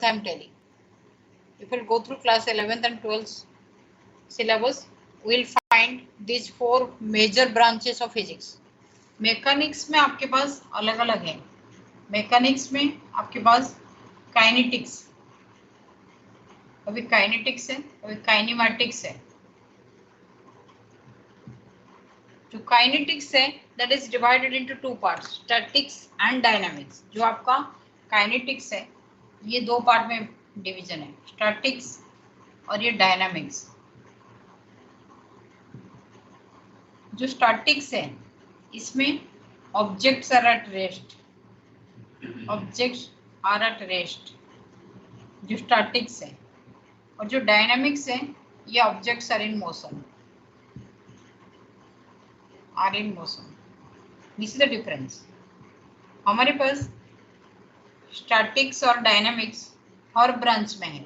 I am telling. If we'll go through class 11th and 12th syllabus, we'll find these 4 major branches of physics. Mechanics में आपके पास अलग अलग है. Mechanics में आपके पास काइनेटिक्स, अभी काइनेटिक्स है, अभी काइनेमैटिक्स है. जो काइनेटिक्स है that is divided into 2 parts, statics and dynamics. जो आपका काइनेटिक्स है ये 2 पार्ट में डिवीजन है, स्टैटिक्स और ये डायनामिक्स. जो स्टैटिक्स है इसमें objects are at rest, objects are at rest, जो स्टैटिक्स है. और जो डायनामिक्स है ये objects are in motion, are in motion. This is the difference. हमारे पास स्टैटिक्स और डायनामिक्स हर ब्रांच में है.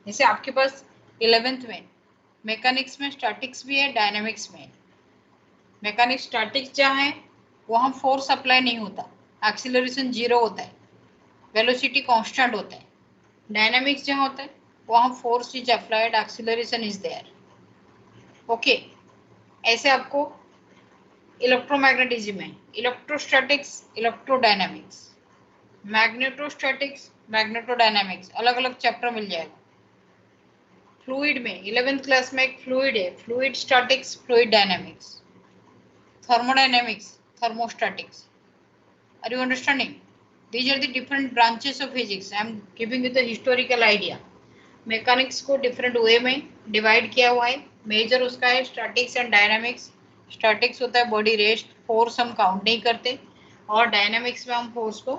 जैसे आपके पास 11th में मैकेनिक्स में स्टैटिक्स भी है, डायनामिक्स में है. मैकेनिक्स स्टैटिक्स जहाँ है वहाँ फोर्स अप्लाई नहीं होता, एक्सीलरेशन 0 होता है, वेलोसिटी कांस्टेंट होता है. डायनामिक्स जहाँ होता है वहाँ force is applied, acceleration is there. Okay, ऐसे आपको इलेक्ट्रोमैग्नेटिज्म में इलेक्ट्रोस्टैटिक्स, इलेक्ट्रोडायनामिक्स, मैग्नेटोस्टैटिक्स, मैग्नेटोडायनामिक्स, अलग अलग चैप्टर मिल जाएगा. फ्लूइड में 11th क्लास में एक फ्लूइड है, fluid statics, fluid dynamics. thermodynamics, thermostatics. Are you understanding? These are the different branches of physics. I am giving you the historical idea. Mechanics को different way में divide किया हुआ है. Major उसका है statics and dynamics. Statics होता है body rest, force हम count नहीं करते, और dynamics में हम force को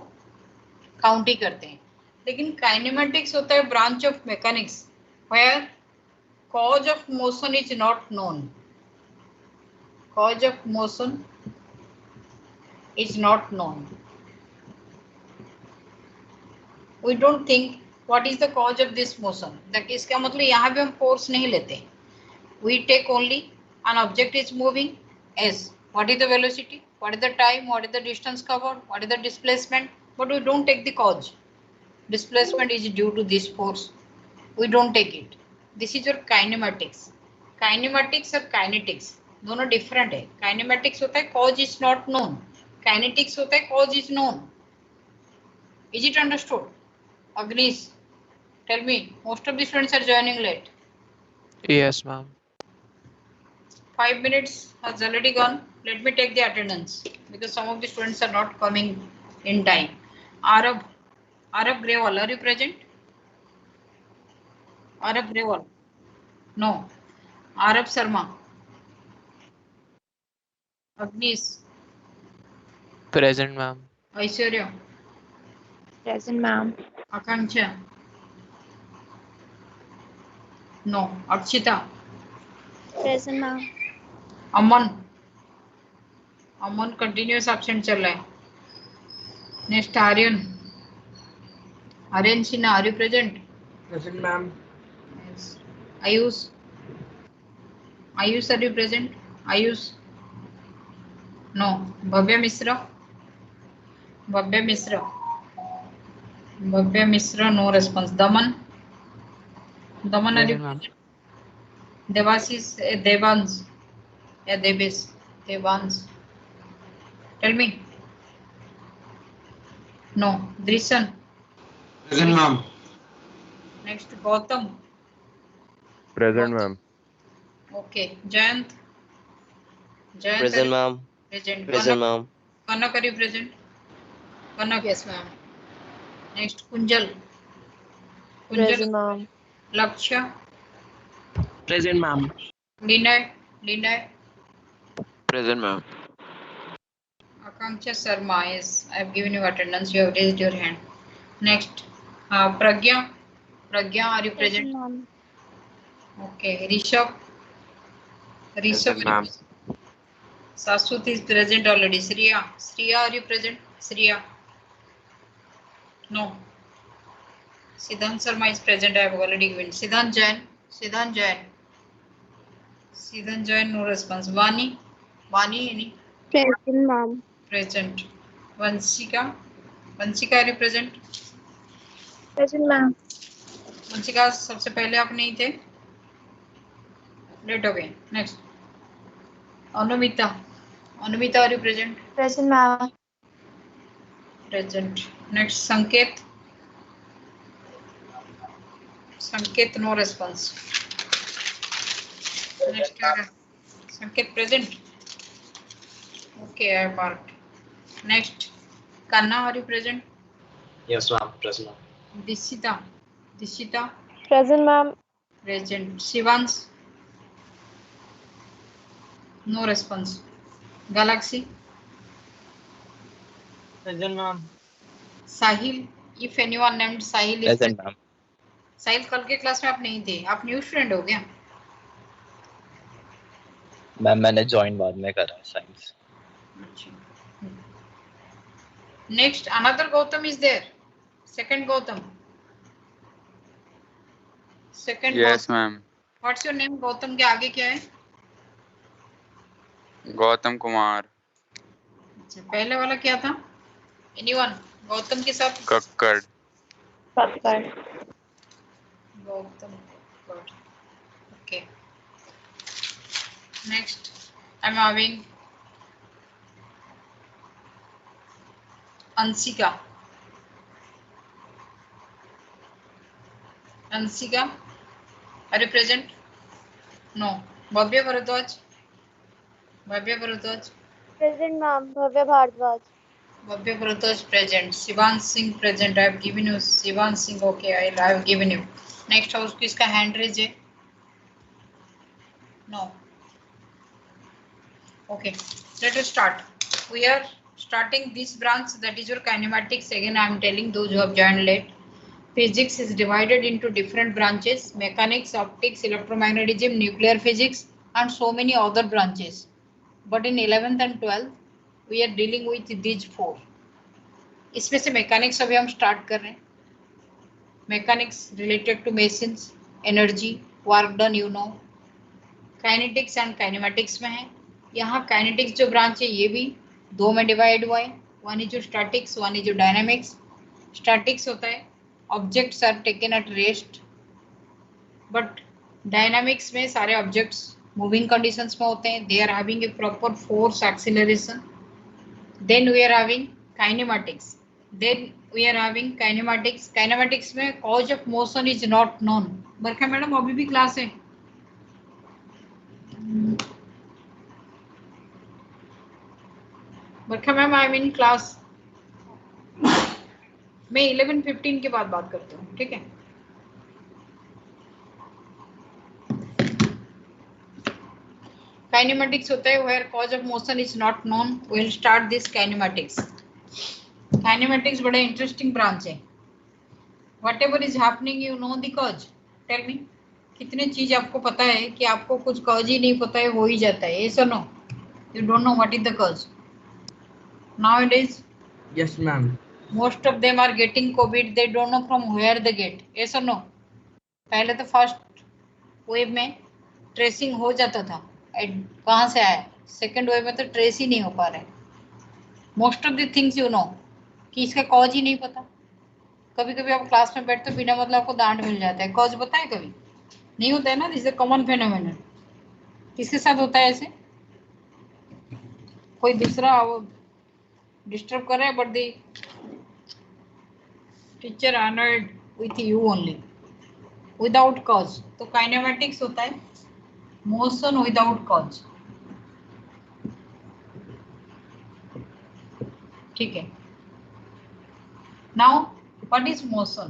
count ही करते हैं. लेकिन kinematics होता है branch of mechanics where cause of motion is not known. Cause of motion is not known. We don't think what is the cause of this motion. इसका मतलब यहाँ पे हम force नहीं लेते. We take only an object is moving as what is the velocity, what is the time, what is the distance covered, what is the displacement, but we don't take the cause. Displacement is due to this force. We don't take it. This is your kinematics. Kinematics और kinetics दोनों different है. Kinematics होता है cause is not known, kinetics होता है cause is known. Is it understood? Agnish, tell me, most of the students are joining late. Yes, ma'am. 5 minutes has already gone. Let me take the attendance because some of the students are not coming in time. Arab Grewal, are you present? Arab Grewal? No. Arab Sharma? Agnish? Present, ma'am. Aishwarya? Present, ma'am. Akanksha? No. Akshita? Present, ma'am. Aman? Aman continuous absent चल रहा है. Next Aryan? Aryan Sinha, are you present? Present, ma'am. Yes. Ayush? Ayush, are you present? Ayush? No. Bhavya Misra? Bhavya Misra? Bhavya Misra, no response. Daman? Daman, are you Present, ma'am. present? Devasis, Devans? Yeah, Devis? Devans? Tell me. No. Drishan? Present, ma'am. Next, Gautam? Present, ma'am. Okay. Jayant? Jayant, Present, ma'am. present. Present, ma'am. Kanak, are you present? Kanak? Yes, ma'am. Next, Kunjal? Present, ma'am. Lakshya? Present, ma'am. Linay? Linay? Present, ma'am. Akanksha Sharma, yes, I have given you attendance. You have raised your hand. Next, Pragya. Pragya, are you present? Present, ma'am. Okay. Rishabh. Rishabh, Present, ma'am. Saswat is present already. Shriya. Shriya, are you present? Shriya. No. Siddhant Sharma is present. I have already given. Siddhant Jain. Siddhant Jain. Siddhant Jain, no response. Vani. Vani, any? Present, ma'am. Present. Vanshika. Vanshika, are you present? Present, ma'am. Vanshika सबसे पहले आप नहीं थे, late हो गए. Next Anumita. Anumita are you present? Present, ma'am. Present. Next Sanket. Sanket no response. Next Sanket present. Okay I marked. Next Kanna, are you present? Yes, ma'am. Present. Dishita. Dishita Present, ma'am. present. Shivans no response. Galaxy. Present, ma'am. Sahil, if anyone named Sahil is Present, ma'am. साहिल कल के class में आप नहीं थे, आप new student हो क्या? Ma'am मैंने ज्वाइन बाद में करा science. Next another Gautam is there. Second Gautam. Second. Yes ma'am. What's your name? Gautam के आगे क्या है? गौतम कुमार. अच्छा पहले वाला क्या था? एनीवन? गौतम के साथ Kakkad. Kakkad. Gautam. Okay. Next I am having Anshika. Anshika are you present? No. Bhavya Bharadwaj. Bhavya Bharadwaj. Present, ma'am. Bhavya Bhardwaj. Bhavya Bharadwaj present. Shivan Singh present. I have given you Shivan Singh. Okay, I have given you. Next house किसका hand raise है? No. Okay, let us start. We are starting this branch, that is your kinematics. Again, I am telling those who have joined late. Physics is divided into different branches: mechanics, optics, electromagnetism, nuclear physics, and so many other branches. But in 11th and 12th, we are dealing with these four. इसमें से mechanics अभी हम start कर रहे हैं. Mechanics related to machines, energy, work done, you know. Kinetics and kinematics में है. यहाँ काइनेटिक्स जो ब्रांच है ये भी दो में डिवाइड हुआ है. वन इज जो स्टैटिक्स, वन इज जो डायनामिक्स. स्टैटिक्स होता है objects are taken at rest, but dynamics में सारे ऑब्जेक्ट्स मूविंग कंडीशंस में होते हैं. They are having a proper force acceleration. Then we are having kinematics. Then we are having kinematics. Kinematics में cause of motion is not known. Barkha madam अभी भी class है? Barkha ma'am I am in class. मैं 11:15 के बाद बात करती हूँ, ठीक है? Kinematics होता है where cause of motion is not known. We will start this kinematics. Kinematics बड़ा इंटरेस्टिंग ब्रांच है. Whatever is happening you know the cause. Tell me, कितने चीज आपको पता है कि आपको कुछ कॉज ही नहीं पता है, हो ही जाता है. ऐसा no, you don't know what is the cause. Now it is. Yes, ma'am. Most of them are getting COVID. They don't know from where the get. ऐसा नो. पहले तो फर्स्ट वेव में ट्रेसिंग हो जाता था, कहाँ से आया. सेकेंड वेव में तो ट्रेस ही नहीं हो पा रहे. Most of the things you know कि इसका कॉज ही नहीं पता. कभी कभी आप क्लास में बैठते बिना मतलब आपको डांट मिल जाता है. कॉज बताए कभी नहीं होता है ना. This is a common phenomenon. किसके साथ होता है ऐसे? कोई दूसरा डिस्टर्ब कर रहा है, but the teacher annoyed with you only without cause. तो काइनेमेटिक्स होता है मोशन विदाउट कॉज. ठीक है. Now, what is motion?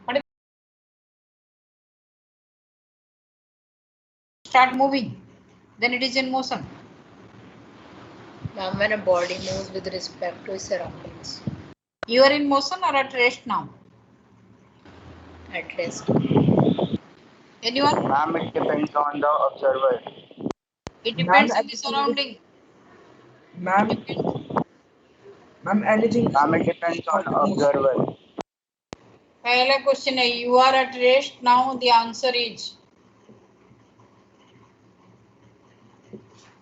What is start moving, then it is in motion. Now, when a body moves with respect to its surroundings, you are in motion or at rest now? At rest. Anyone? Ma'am, it depends on the observer. It depends on the surrounding. Ma'am. Ma'am, anything. Ma'am, it depends on the observer. पहला question है you are at rest now. The answer is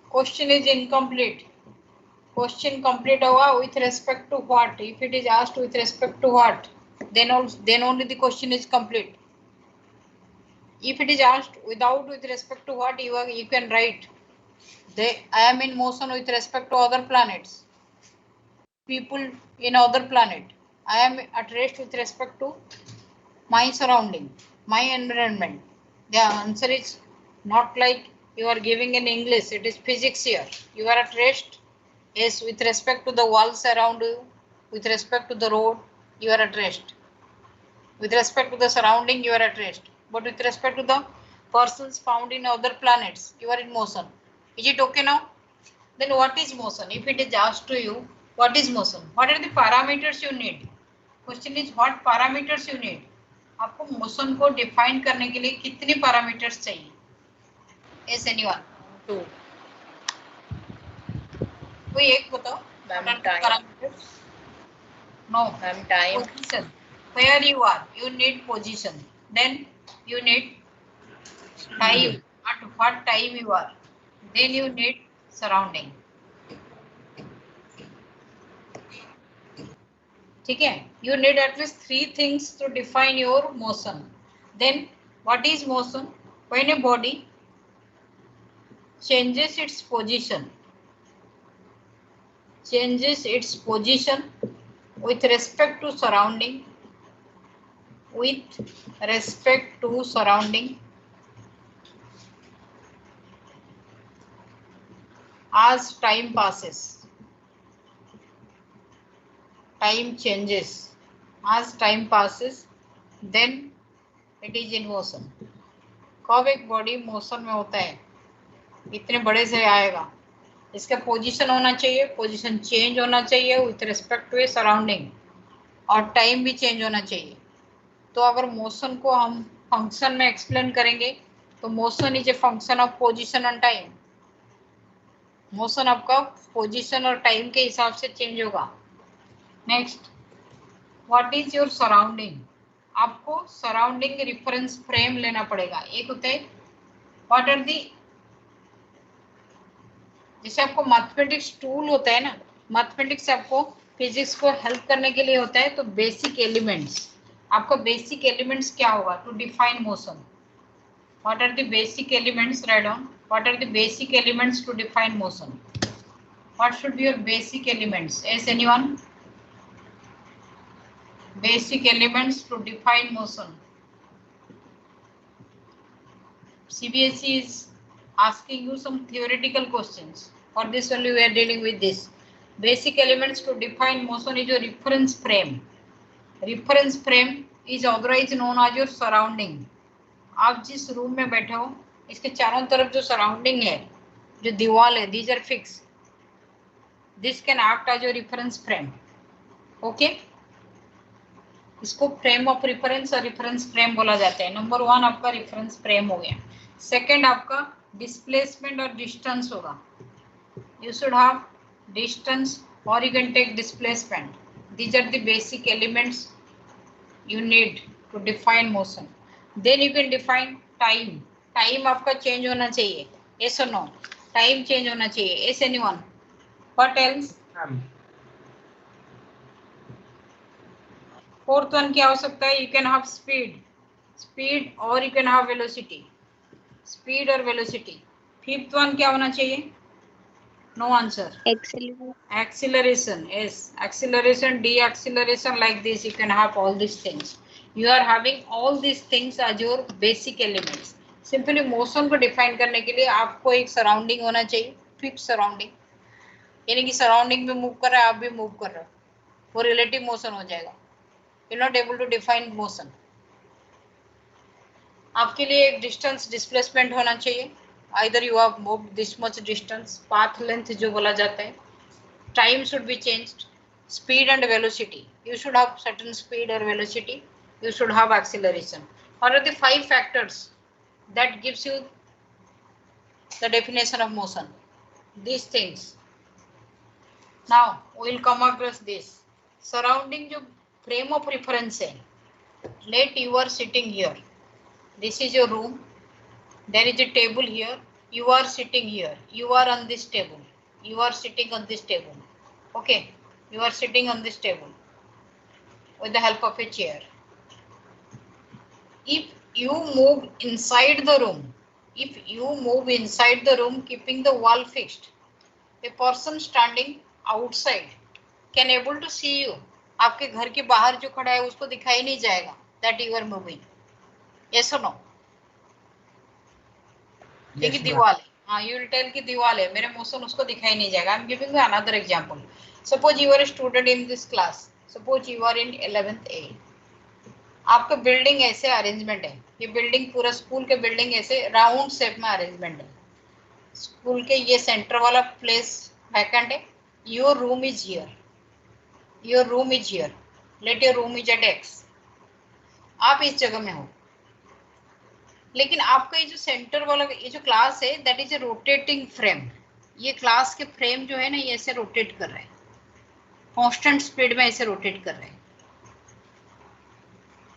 question is incomplete. Question complete होगा with respect to what? If it is asked with respect to what, then only the question is complete. If it is asked without with respect to what, you can write I am in motion with respect to other planets, people in other planet. I am at rest with respect to my surrounding, my environment. The answer is not like you are giving in English. It is physics here. You are at rest. Yes, with respect to the walls around you, with respect to the road, you are at rest. With respect to the surrounding, you are at rest. But with respect to the persons found in other planets, you are in motion. Is it okay now? Then what is motion? If it is asked to you, what is motion? What are the parameters you need? Question is what parameters you need? आपको motion को define करने के लिए कितने parameters चाहिए? Yes, anyone? Two. कोई एक बताओ. Parameters? No. Ma'am, time. Position. Where you are, you need position. Then you need time. At what time you are. Then you need surrounding. ठीक है? You need at least 3 things to define your motion. Then what is motion? When a body changes its position with respect to surrounding, as time passes. Time changes as time passes, then it is in motion. कब एक body motion में होता है? इतने बड़े से आएगा, इसका पोजीशन होना चाहिए, पोजीशन चेंज होना चाहिए with respect to a surrounding, और टाइम भी चेंज होना चाहिए. तो अगर मोशन को हम फंक्शन में एक्सप्लेन करेंगे तो motion is a function of position and time. Motion आपका पोजीशन और टाइम के हिसाब से चेंज होगा. Next, what is your surrounding? आपको सराउंडिंग रेफरेंस फ्रेम लेना पड़ेगा. एक होता है व्हाट आर दी, जैसे आपको मैथमेटिक्स टूल होता है ना, मैथमेटिक्स आपको फिजिक्स को हेल्प करने के लिए होता है. तो बेसिक एलिमेंट्स, आपका बेसिक एलिमेंट्स क्या होगा to define motion? What are the basic elements? Write down. What are the basic elements to define motion? What should be your basic elements? Yes anyone? Basic elements to define motion. CBSE is asking you some theoretical questions. For this only we are dealing with this. Basic elements to define motion is your reference frame. Reference frame is otherwise known as your surrounding. आप जिस room में बैठे हो, इसके चारों तरफ जो surrounding है, जो दीवार है, these are fixed. This can act as your reference frame. Okay? इसको फ्रेम ऑफ रेफरेंस और रेफरेंस फ्रेम बोला जाता है. नंबर 1 आपका रेफरेंस फ्रेम हो गया. सेकंड आपका डिस्प्लेसमेंट और डिस्टेंस होगा. यू शुड हैव डिस्टेंस और you can take displacement. These are the basic elements you need to define motion. Then you can define time. Time आपका चेंज होना चाहिए. यस और नो? टाइम चेंज होना चाहिए. Yes anyone? What else? Fourth one क्या हो सकता है? यू कैन हैव स्पीड और you can have velocity. Speed और वेलोसिटी. फिफ्थ वन क्या होना चाहिए? No answer. Acceleration. Yes, acceleration, deceleration, like this you can have all this things. You are having all this things as your basic elements. Simply motion को define करने के लिए आपको एक surrounding होना चाहिए, फिक्स सराउंडिंग, यानी कि सराउंडिंग में मूव कर रहा है, आप भी मूव कर रहे हो, वो रिलेटिव मोशन हो जाएगा. You're not able to define motion. आपके लिए एक डिस्टेंस डिस्प्लेसमेंट होना चाहिए. Either you have moved this much distance, path length जो बोला जाता है. Time should be changed. Speed and velocity. You should have certain speed or velocity. You should have acceleration. What are the 5 factors that gives you the definition of motion? These things. Now we will come across this. Surrounding जो frame of reference है. Let you are sitting here. This is your room. There is a table here. You are sitting here. You are on this table. You are sitting on this table. Okay, you are sitting on this table with the help of a chair. If you move inside the room, keeping the wall fixed, a person standing outside can able to see you. आपके घर के बाहर जो खड़ा है उसको दिखाई नहीं जाएगा that you are moving. Yes or no? ठीक है, दीवार है. हाँ, you will tell कि दीवार है, मेरे मोशन उसको दिखाई नहीं जाएगा. I'm giving you another example. Suppose you are a student in this class. Suppose you are in 11th A. आपका बिल्डिंग ऐसे अरेंजमेंट है, ये बिल्डिंग पूरा स्कूल के बिल्डिंग ऐसे राउंड शेप में अरेंजमेंट है. स्कूल के ये सेंटर वाला प्लेस वैकेंट है. Your room is here, let your room is at X. आप इस जगह में हो, लेकिन आपका ये जो सेंटर वाला ये जो क्लास है that is a rotating frame. ये क्लास के फ्रेम जो है ना ये ऐसे रोटेट कर रहे हैं, कांस्टेंट स्पीड में ऐसे रोटेट कर रहे हैं,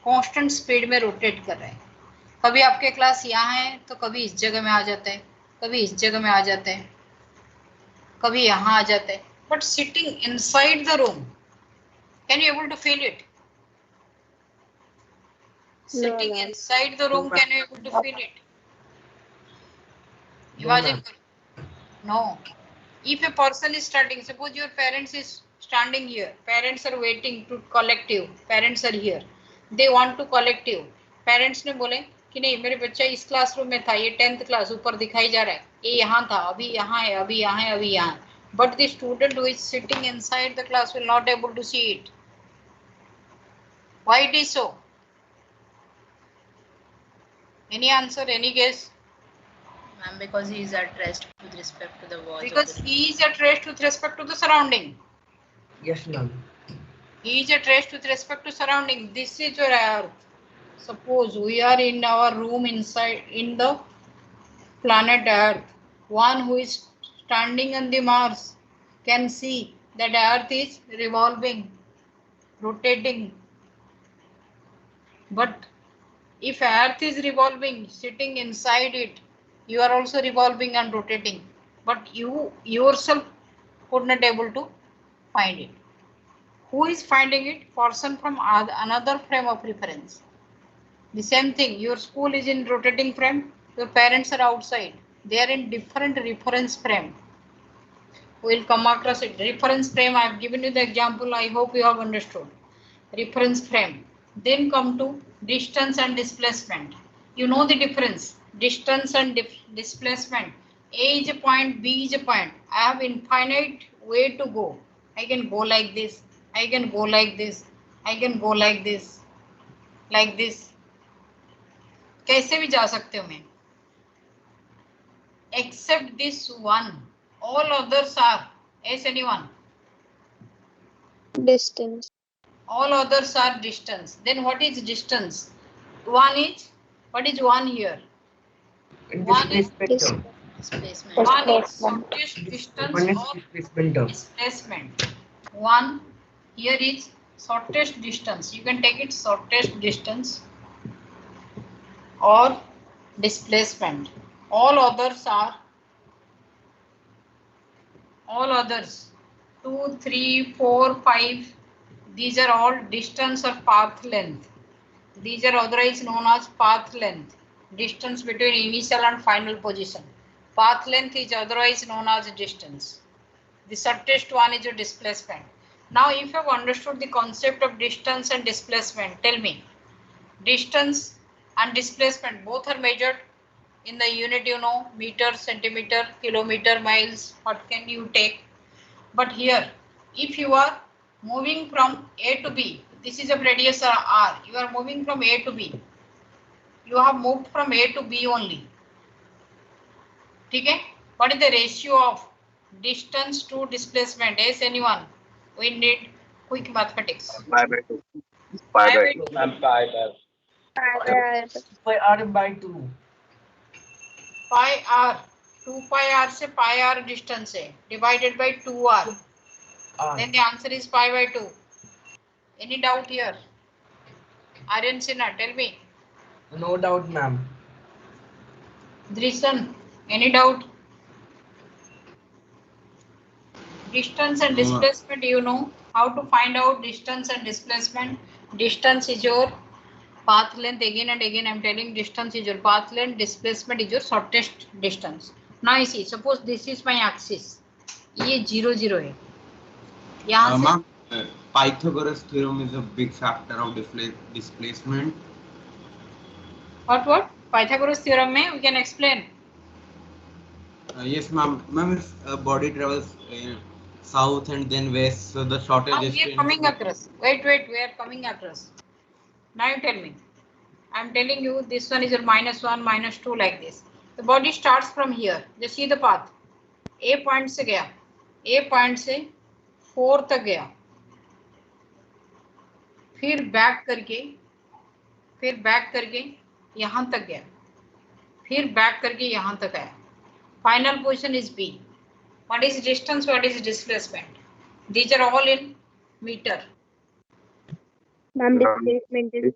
कांस्टेंट स्पीड में रोटेट कर रहे हैं. कभी आपके क्लास यहाँ है तो कभी इस जगह में आ जाते हैं, कभी इस जगह में आ जाते हैं, कभी यहाँ आ जाते हैं. But sitting inside the room, can you able to feel it? Sitting inside the room, can you able to feel it? Imagine. No. If a person is standing, suppose your parents is standing here, parents are waiting to collect you, parents are here, they want to collect you. Parents ने बोले कि नहीं मेरे बच्चा इस classroom में था, ये 10th क्लास ऊपर दिखाई जा रहा है, ये यहाँ था, अभी यहाँ है, अभी यहाँ है, अभी यहाँ. But the student who is sitting inside the class will not able to see it. Why it is so? Any answer? Any guess? Ma'am, because he is at rest with respect to the walls. Because he is at rest with respect to the surrounding. Yes, ma'am. He is at rest with respect to surrounding. This is your Earth. Suppose we are in our room inside in the planet Earth. One who is standing on the Mars can see that Earth is revolving, rotating. But if Earth is revolving, sitting inside it, you are also revolving and rotating. But you yourself could not able to find it. Who is finding it? Person from another frame of reference. The same thing. Your school is in rotating frame. Your parents are outside. They are in different reference frame. We will come across it. Reference frame. I have given you the example. I hope you have understood. Reference frame. Then come to distance and displacement. You know the difference. Distance and displacement. A is a point, B is a point. I have infinite way to go. I can go like this. I can go like this. I can go like this. Like this. कैसे भी जा सकते हो मैं. Except this one. All others are. Yes, anyone? Distance. All others are distance. Then what is distance? One is, what is one here? One is Displacement. one is shortest distance or displacement. One here is shortest distance. You can take it shortest distance or displacement. All others 2, 3, 4, 5. These are all distance or path length. These are otherwise known as path length. Distance between initial and final position. Path length is otherwise known as distance. The shortest one is your displacement. Now, if you have understood the concept of distance and displacement, tell me, distance and displacement both are measured in the unit, you know, meter, centimeter, kilometer, miles. What can you take? But here, if you are moving from A to B, this is a radius R. You are moving from A to B. You have moved from A to B only. Okay? What is the ratio of distance to displacement? Yes, anyone? We need quick mathematics. Pi by 2. Pi by 2. Ma'am, pi by By R by 2. Pi R. 2 pi R से pi R distance है. Divided by 2R. Then the answer is pi by 2. Any doubt here? Aryan Sinha, tell me. No doubt, ma'am. Drishan, any doubt? Distance and displacement, you know how to find out distance and displacement. Distance is your path length. Again and again I'm telling, distance is your path length, displacement is your shortest distance. Now you see, suppose this is my axis, ये 0 0 है, यहाँ से Pythagoras theorem is a big factor of displacement. What? Pythagoras theorem में we can explain. Yes, ma'am. Ma'am, if a body travels south and then west, so the shortest distance. We are coming across. Wait. We are coming across. Now you tell me. I am telling you this one is your -1, -2 like this. The body starts from here. Just see the path. A point से गया. A point से 4 तक गया. फिर back करके यहाँ तक गया. फिर बैक करके यहाँ तक आया. Final position is B. What is distance? What is displacement? These are all in meter. Ma'am, displacement is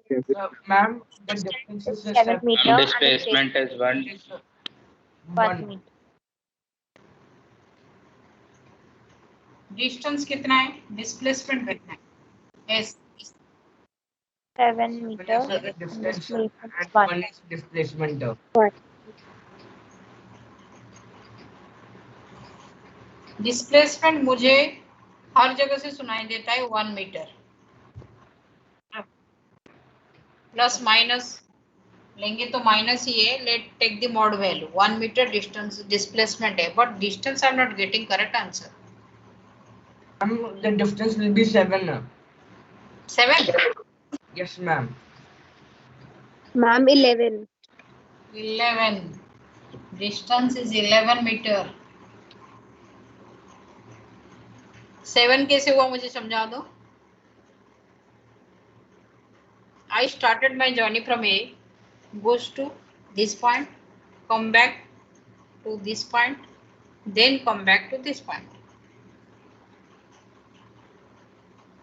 Ma'am, the distance is 7 meter. Displacement is 1. 1 meter. Distance कितना है? Displacement कितना है? S. 7 meter. Distance Displacement and 1. 1 is displacement. Displacement मुझे हर जगह से सुनाई देता है 1 मीटर. प्लस माइनस लेंगे तो माइनस ही है. Let take the mod value. 1 meter distance displacement है, but distance I am not getting correct answer. The distance will be 7. 7. Yes, ma'am. Ma'am, 11. 11. Distance is 11 meter. 7 कैसे हुआ मुझे समझा दो. I started my journey from A, goes to this point, come back to this point, then come back to this point.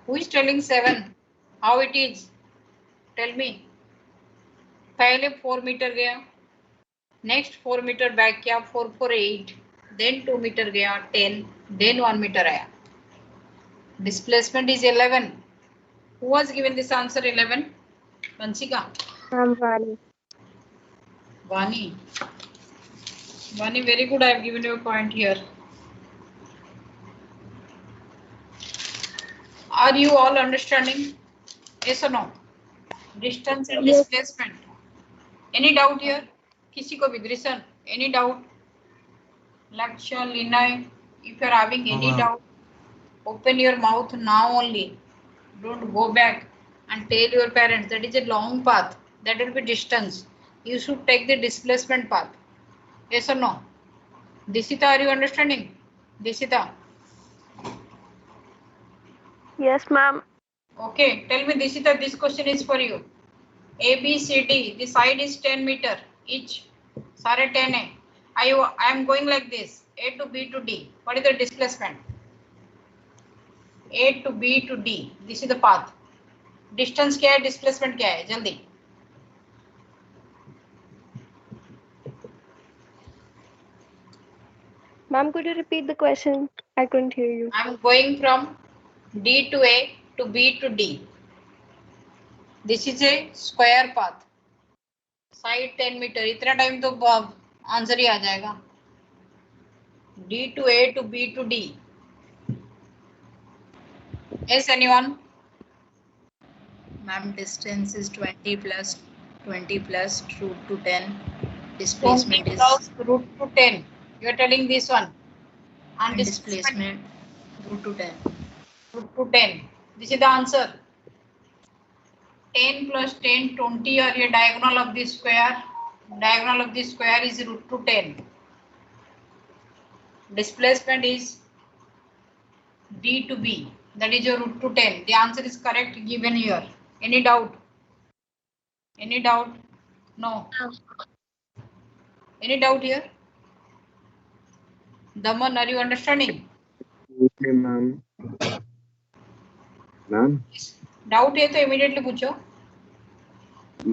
Who is telling 7? How it is? Tell me. पहले 4 metre गया, next 4 metre back किया, 4 4 8, then 2 metre गया 10, then 1 metre आया. Displacement is 11. Who was given this answer 11? Vansika. Ma'am, Vani. Vani, very good. I have given you a point here. Are you all understanding? Yes or no? Distance and Yes. displacement. Any doubt here? किसी को भी Drishan? Any doubt? Laksha, Linay, if you are having any doubt, open your mouth now only. Don't go back and tell your parents that is a long path. That will be distance. You should take the displacement path. Yes or no? Disita, are you understanding? Disita. Yes, ma'am. Okay, tell me, Disita, this question is for you. A, B, C, D. The side is 10 meter each. सारे 10 है. I am going like this. A to B to D. What is the displacement? A to B to D. This is the path. Distance क्या है? Displacement क्या है? जल्दी. Ma'am, could you repeat the question? I couldn't hear you. I am going from D to A to B to D. This is a square path. Side 10 meter. इतना time तो answer ही आ जाएगा. D to A to B to D. Yes, anyone? Ma'am, distance is 20 plus root to 10. Displacement is plus root to 10. You are telling this one. And displacement root to 10. Root to 10. This is the answer. 10 plus 10, 20 or your diagonal of this square. Diagonal of this square is root to 10. Displacement is D to B. That is your root to 10. The answer is correct given here. Any doubt? Any doubt? No. Any doubt here? Daman, are you understanding? Okay, ma'am. Ma'am doubt है तो immediately पूछो.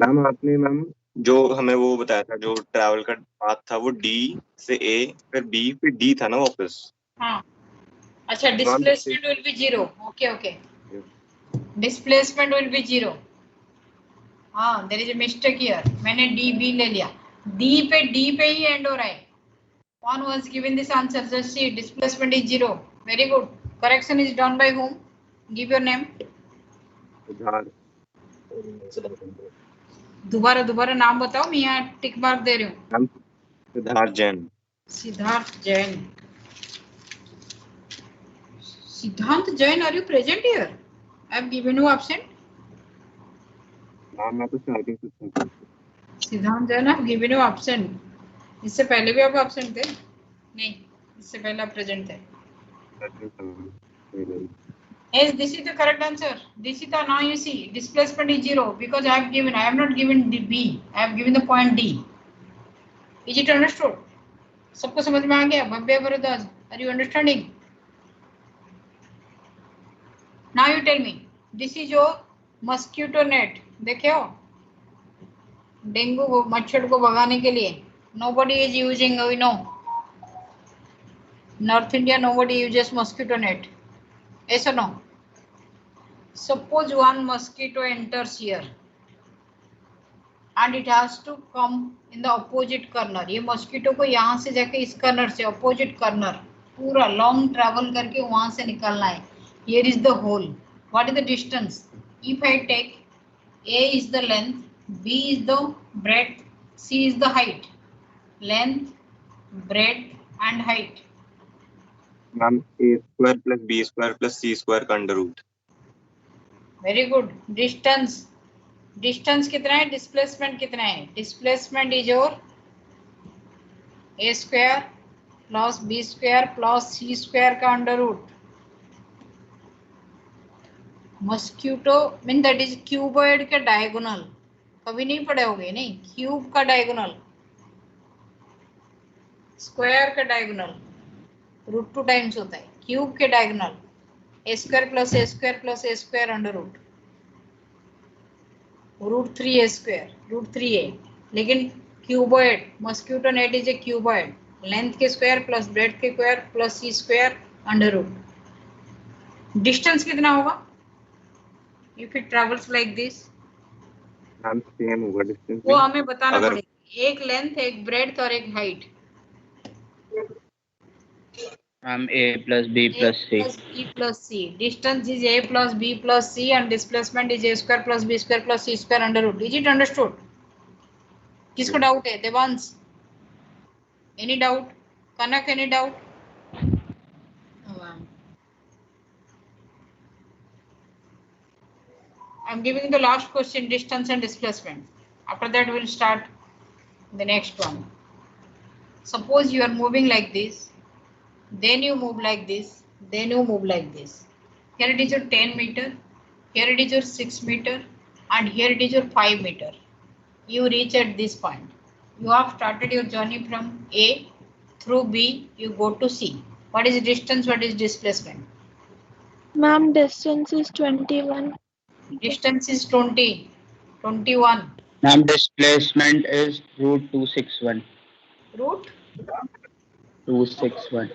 Ma'am आपने ma'am जो हमें वो बताया था, जो ट्रैवल का पाथ था वो D से A फिर B फिर D था ना वापस. हाँ, अच्छा, displacement will be 0. Okay. Displacement will be 0. हाँ, there is a mistake here. मैंने dB ले लिया. D पे ही end हो रहा है. One was given this answer. Just see, displacement is 0. Very good. Correction is done by whom? Give your name. दोबारा नाम बताओ. मैं यहाँ टिक मार्क दे रही हूँ. Siddharth Jain. Siddharth Jain. Siddhant Jain, are you present here? I have given you absent. Ma'am मैं तो starting से था. Siddhant Jain, I have given you absent. इससे पहले भी आप absent थे? नहीं, इससे पहले आप present थे. Yes, this is the correct answer. Disita, now you see, displacement is 0 because I have not given the B. I have given the point D. Is it understood? सबको समझ में आ गया? Bhavya Bharadwaj, are you understanding? Now you tell me, this is your mosquito net. देखे हो? Dengue को, मच्छर को भगाने के लिए. Nobody is using, we know. North India, nobody uses mosquito net. Yes or no? Suppose one mosquito enters here and it has to come in the opposite corner. ये mosquito को यहाँ से जाके इस corner से opposite corner पूरा long travel करके वहाँ से निकलना है. Here is the hole. What is the distance? If I take A is the length, B is the breadth, C is the height. Length, breadth and height. Ma'am A square plus B square plus C square का under root. Very good. Distance कितना है? Displacement कितना है? Displacement is your A square plus B square plus C square का under root. Mosquito mean that is cuboid का diagonal. कभी नहीं पढ़े होगे नहीं? Cube का diagonal, square का diagonal, root 2 times होता है. Cube के diagonal, A square plus A square plus A square under root. root 3A square, root 3A. लेकिन cuboid, mosquito net is a cuboid. Length के square plus breadth के square plus C square under root. Distance कितना होगा? If it travels like this, ma'am same होगा distance. वो हमें बताना पड़ेगा. एक लेंथ, एक ब्रेड्थ और एक height. Ma'am A plus B plus C. B plus C. Distance is A plus B plus C and displacement is A square plus B square plus C square under root. Is it understood? किसको doubt है? Devansh, any doubt? Kanak, any doubt? I'm giving the last question, distance and displacement. After that, we'll start the next one. Suppose you are moving like this, then you move like this, then you move like this. Here it is your 10 meter, here it is your 6 meter, and here it is your 5 meter. You reach at this point. You have started your journey from A through B, you go to C. What is distance? What is displacement? Ma'am, distance is 21. Distance is 20, 21. Ma'am, displacement is root 261. Root 261.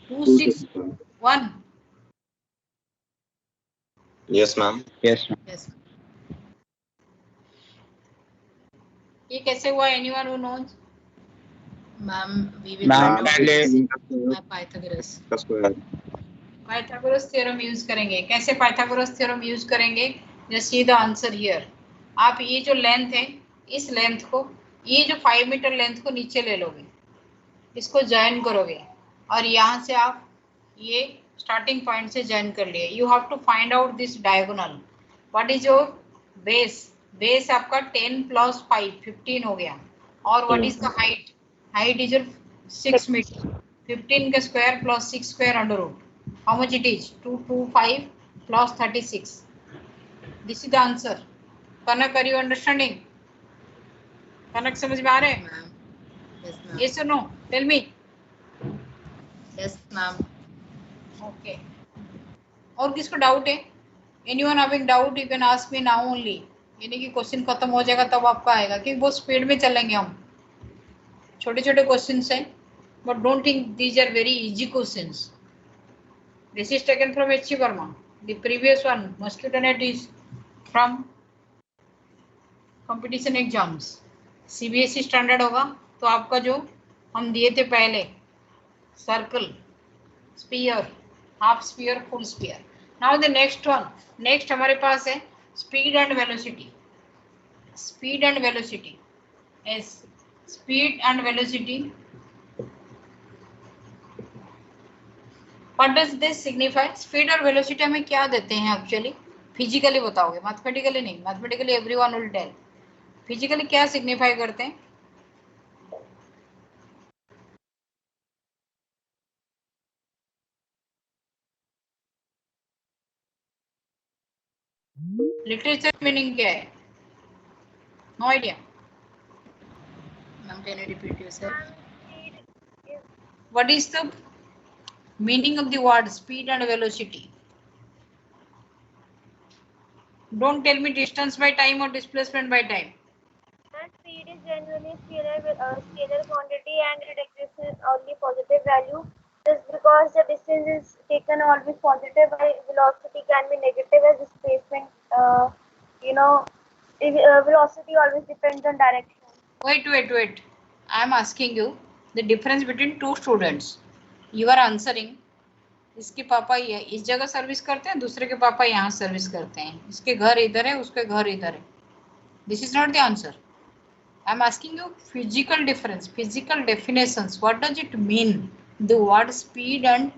261. Yes, ma'am. Yes, ma'am. Yes. ये कैसे हुआ? Anyone who knows? Ma'am, we will Ma'am, find out पहले Pythagoras. Pythagoras theorem use करेंगे. कैसे Pythagoras theorem use करेंगे? Just see the answer here. आप ये जो लेंथ है, इस लेंथ को, ये जो 5 मीटर लेंथ को नीचे ले लोगे, इसको ज्वाइन करोगे और यहाँ से आप ये स्टार्टिंग पॉइंट से ज्वाइन कर लिए. You have to find out this diagonal. What is your base? Base आपका 10 plus 5 15 हो गया. और what is the height? Height is your 6 meter. 15 का square plus 6 square under root. How much it is? 225 plus 36. This is the answer. Kanak, are you understanding? Kanak, समझ में आ रहा है? Ma'am. Yes, ma'am. Yes or no? Tell me. Yes, ma'am. Okay. और किसको doubt है? Anyone having doubt, you can ask me now only. यानी कि question खत्म हो जाएगा तब आपका आएगा, क्योंकि बहुत स्पीड में चलेंगे हम. छोटे छोटे क्वेश्चंस हैं, but don't think these are very easy questions. This is taken from H.C. Verma. The previous one, mosquito net, is from competition exams. CBSE standard होगा तो आपका जो हम दिए थे पहले circle, sphere, half sphere, full sphere. Now the next one, next हमारे पास है speed and velocity. Speed and velocity, as speed and velocity. What does this signify? Speed और velocity हमें क्या देते हैं एक्चुअली? फिजिकली बताओगे, मैथमेटिकली नहीं. Mathematically everyone will tell. Physically क्या सिग्निफाई करते हैं? लिटरेचर मीनिंग क्या है? No idea. Ma'am, can you repeat yourself? What is the meaning of the word speed and velocity? Don't tell me distance by time or displacement by time. Speed is generally scalar quantity and it exists only positive value. Just because the distance is taken always positive, while velocity can be negative as displacement. Velocity always depends on direction. Wait. I am asking you the difference between two students. You are answering. इसके पापा ये इस जगह service करते हैं, दूसरे के पापा यहाँ सर्विस करते हैं. इसके घर इधर है, उसके घर इधर है. This is not the answer. I am asking you physical difference, physical definitions. What does it mean? The word speed and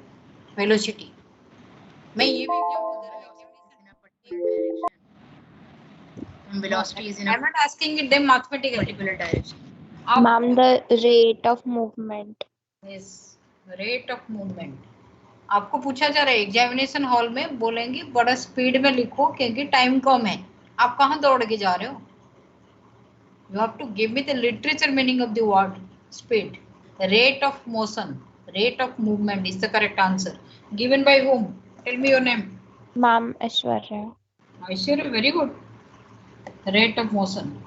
velocity. मैं ये भी Velocity is in I a am not asking it them mathematically. particular direction. Ma'am, the rate of movement. Yes, rate of movement. आपको पूछा जा रहा है examination hall में, बोलेंगे बड़ा स्पीड में लिखो क्योंकि टाइम कम है. आप कहाँ दौड़ के जा रहे हो? You have to give me the literature meaning of the word speed. Rate of motion, rate of movement is the correct answer. Given by whom? Tell me your name. Ma'am, Aishwarya. Aishwarya, very good. Rate of motion.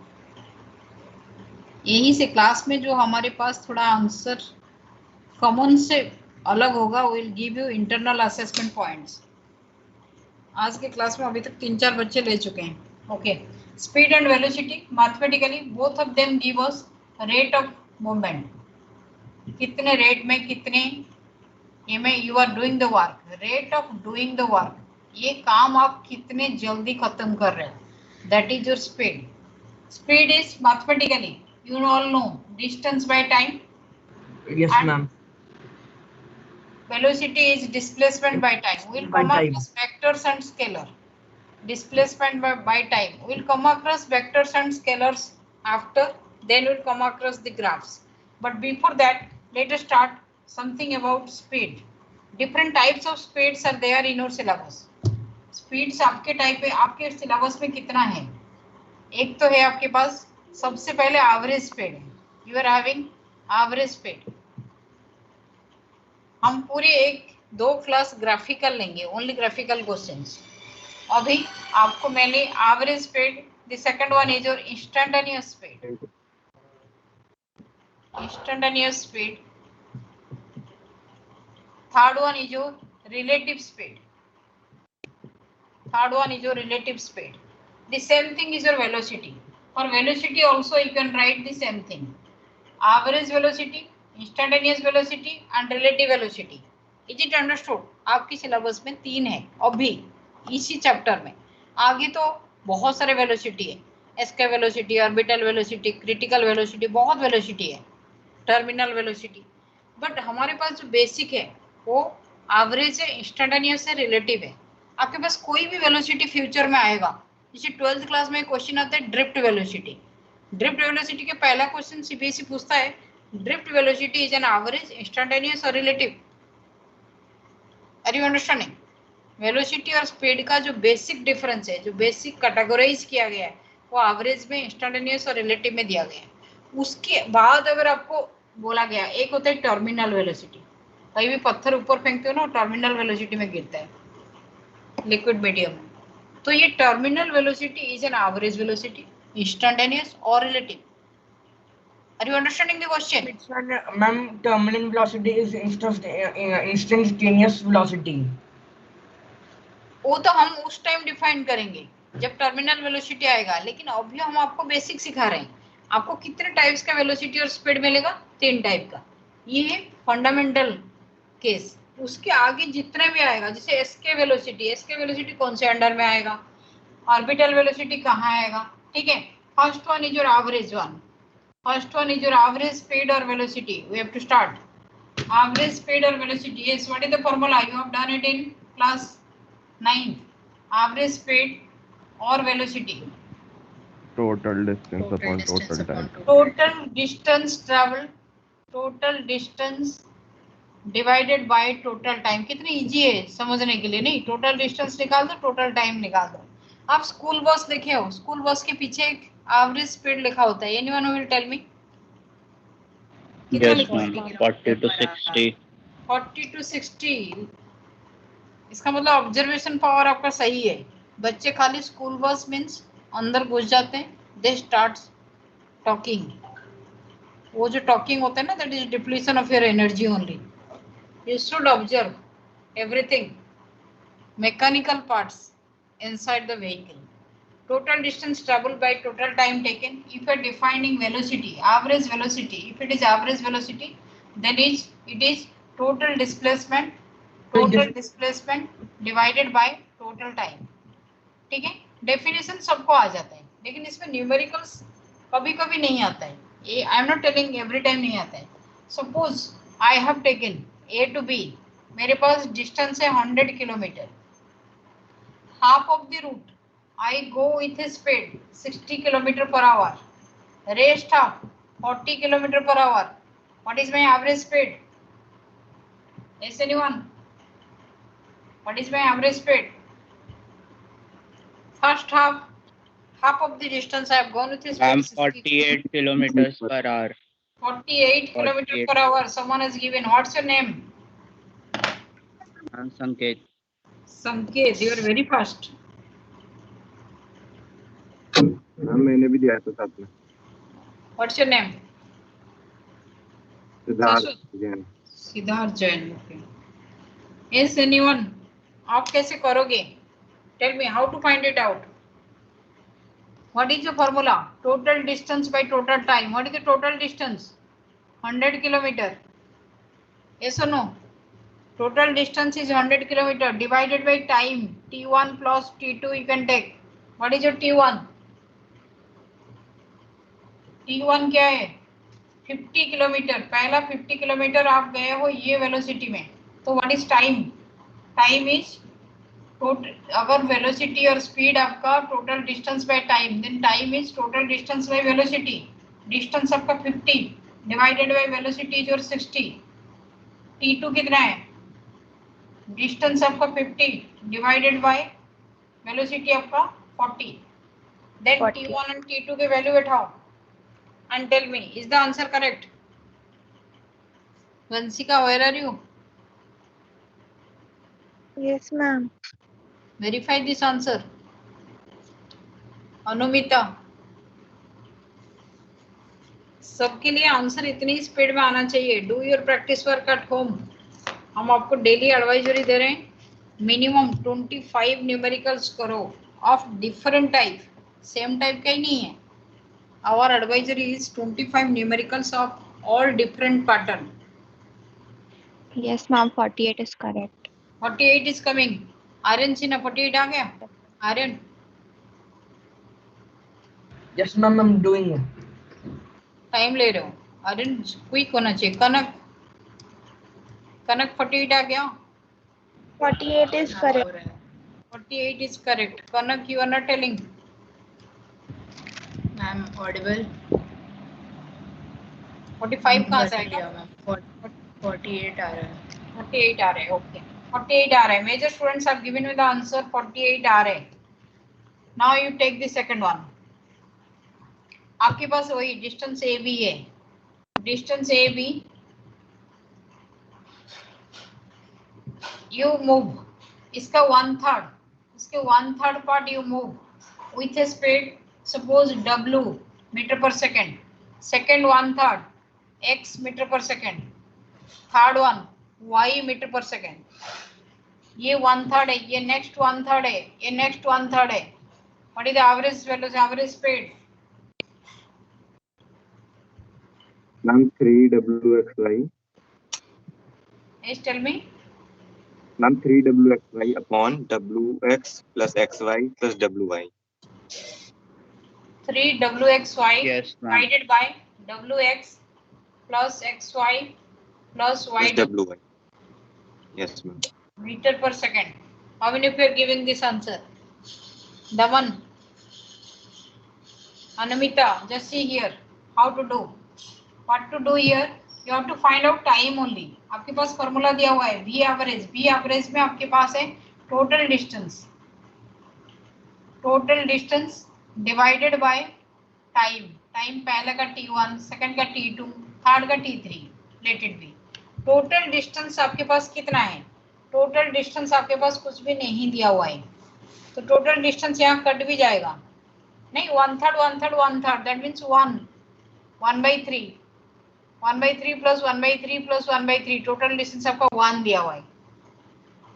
यही से class में जो हमारे पास थोड़ा answer common से अलग होगा, will give you internal assessment points. आज के क्लास में अभी तक 3-4 बच्चे ले चुके हैं. Okay, speed and velocity mathematically both of them give us rate of movement. कितने रेट में, कितने ये में you are doing the work, rate of doing the work. ये काम आप कितने जल्दी खत्म कर रहे हो, that is your speed. Speed is mathematically you all know distance by time. Yes, ma'am. Velocity is displacement by time. We'll come across vectors and scalar. Displacement by time. We'll come across vectors and scalars after. Then we'll come across the graphs. But before that, let us start something about speed. Different types of speeds are there in your syllabus. Speeds आपके type है, आपके syllabus में कितना है? एक तो है आपके पास सबसे पहले average speed. You are having average speed. हम पूरे 1-2 क्लास ग्राफिकल लेंगे, ओनली ग्राफिकल क्वेश्चंस. अभी आपको मैंने average speed, the second one is your instantaneous speed. Instantaneous speed. Third one is your relative speed. Third one is your relative speed. The same thing is your velocity. For velocity also you can write the same thing. Average velocity, instantaneous velocity and relative velocity. Is it understood? आपकी syllabus में 3 है अभी इसी chapter में. आगे तो बहुत सारे वेलोसिटी है. Escape velocity, orbital velocity, critical velocity, बहुत वेलोसिटी है, टर्मिनल वेलोसिटी. बट हमारे पास जो बेसिक है वो एवरेज है, इंस्टेंटेनियस है, रिलेटिव है. आपके पास कोई भी वेलोसिटी फ्यूचर में आएगा. जैसे 12th क्लास में क्वेश्चन आता है ड्रिफ्ट वेलोसिटी. ड्रिफ्ट वेलोसिटी के पहला क्वेश्चन सीबीएसई पूछता है drift velocity is an average, instantaneous और relative. Are you understanding? Velocity और स्पीड का जो बेसिक डिफरेंस है, जो बेसिक कैटेगराइज किया गया है, वो एवरेज में, इंस्टेंटेनियस और रिलेटिव में दिया गया है. उसके बाद अगर आपको बोला गया, एक होता है टर्मिनल वेलोसिटी. कहीं भी पत्थर ऊपर फेंकते हो ना, टर्मिनल वेलोसिटी में गिरता है लिक्विड मीडियम में. तो ये terminal velocity is an average velocity, instantaneous और relative. Are you understanding the question? Ma'am, terminal velocity is instantaneous velocity. वो तो हम उस टाइम डिफाइन करेंगे जब टर्मिनल वेलोसिटी आएगा, लेकिन अभी हम आपको बेसिक सिखा रहे हैं। आपको कितने टाइप्स का वेलोसिटी और स्पीड मिलेगा? 3 टाइप का। ये है फंडामेंटल केस। उसके आगे जितने भी आएगा, जैसे एसके वेलोसिटी कौन से अंडर में आएगा, ऑर्बिटल वेलोसिटी कहाँ आएगा, ठीक है। First one is your average one, first one is your average speed और velocity. We have to start average speed or velocity. Yes, what is the formula? You have done it in class 9. Average speed or velocity. Total distance upon total time. Total distance traveled. Total distance divided by total time. कितनी easy है समझने के लिए। नहीं, total distance निकाल दो, total time निकाल दो। आप स्कूल बस देखे हो, स्कूल बस के पीछे एक एवरेज स्पीड लिखा होता है। Anyone who will tell me? Yes, ma'am. 40 to 60. 40 to 60। इसका मतलब ऑब्जर्वेशन पावर आपका सही है। बच्चे खाली स्कूल बस मीन्स अंदर घुस जाते हैं, दे स्टार्ट टॉकिंग। वो जो टॉकिंग होता है ना, that is depletion of your energy only. You should observe everything, mechanical parts inside the vehicle. Total distance traveled by total time taken. If you are defining velocity, average velocity, if it is average velocity, then it is total displacement divided by total time. ठीक है, definition सबको आ जाता है, लेकिन इसमें numericals कभी कभी नहीं आता है। ये I am not telling every time नहीं आता है। Suppose I have taken A to B, मेरे पास डिस्टेंस है 100 kilometer. Half of the route I go with a speed 60 km per hour. Rest half 40 km per hour. What is my average speed? Yes, anyone? What is my average speed? First half of the distance I have gone with a speed 48 kilometers per hour. 48 km per hour. Someone has given. What's your name? I'm Sanket. Sanket, you are very fast. Ma'am मैंने भी दिया था साथ में। What's your name? Siddharth Jain. Siddharth Jain. Okay. Yes, anyone? आप कैसे करोगे? Tell me how to find it out. What is the formula? Total distance by total time. What is the total distance? 100 kilometer. Yes or no? Total distance is 100 kilometer divided by time. T1 plus T2 you can take. What is your T1? T1 क्या है? 50 kilometre. पहला 50 kilometre आप गए हो ये velocity में, तो what is time? Time is total. अगर वेलोसिटी और स्पीड आपका total distance by time, then time is total distance by velocity. Distance आपका 50 divided by velocity is your 60। T2 कितना है? डिस्टेंस आपका 50 डिवाइडेड बाय वेलोसिटी आपका 40। देन T1 एंड T2 के value बैठाओ and tell me, is the answer correct? Vansika, where are you? Yes, ma'am. Verify this answer. Anumita, सबके लिए answer इतनी speed में आना चाहिए। Do your practice work at home. हम आपको डेली एडवाइजरी दे रहे हैं, मिनिमम 25 न्यूमेरिकल्स करो of different type, same type का ही नहीं है। Our advisory is 25 numericals of all different pattern. Yes, ma'am. 48 is correct. 48 is coming. Aryan Sinha, 48 आ गया? Aryan? Yes, ma'am, I'm doing it. Time ले रहे हो? Aryan क्विक होना चाहिए। कनक 48 आ गया? 48 is correct. 48 is correct. Kanak, you are not telling. I'm audible. 45 कहाँ से आएगा? 48 आ रहा है। 48 आ रहे हैं। ओके, 48 आ रहे हैं। Major students have given with the answer 48 आ रहे हैं। Now you take the second one. आपके पास वही डिस्टेंस ए बी है। Distance A B, you move इसका 1/3, इसके 1/3 part you move with a speed suppose W meter per second, second 1/3 X meter per second, third one Y meter per second, ये 1/3 है, ये next 1/3 है, ये next 1/3 है. What is the average velocity, average speed? Ma'am, 3wxy. Yes, tell me. Ma'am, 3wxy upon wx plus xy plus wy. 3wxy Yes, ma'am. divided by wx plus xy plus y Plus wy. Yes, ma'am. meter per second. How many of you are giving this answer? Daman, Anamita, just see here how to do. What to do here? You have to find out time only. आपके पास formula दिया हुआ है v average. v average में आपके पास है total distance divided by time. Time पहले का t1, second का t2, थर्ड का t3. Let it be. Total distance आपके पास कितना है? टोटल डिस्टेंस आपके पास कुछ भी नहीं दिया हुआ है, तो टोटल डिस्टेंस यहाँ कट भी जाएगा. नहीं, 1/3 that means 1/3 1/3 plus 1/3 plus 1/3. Total distance आपका 1 दिया हुआ है.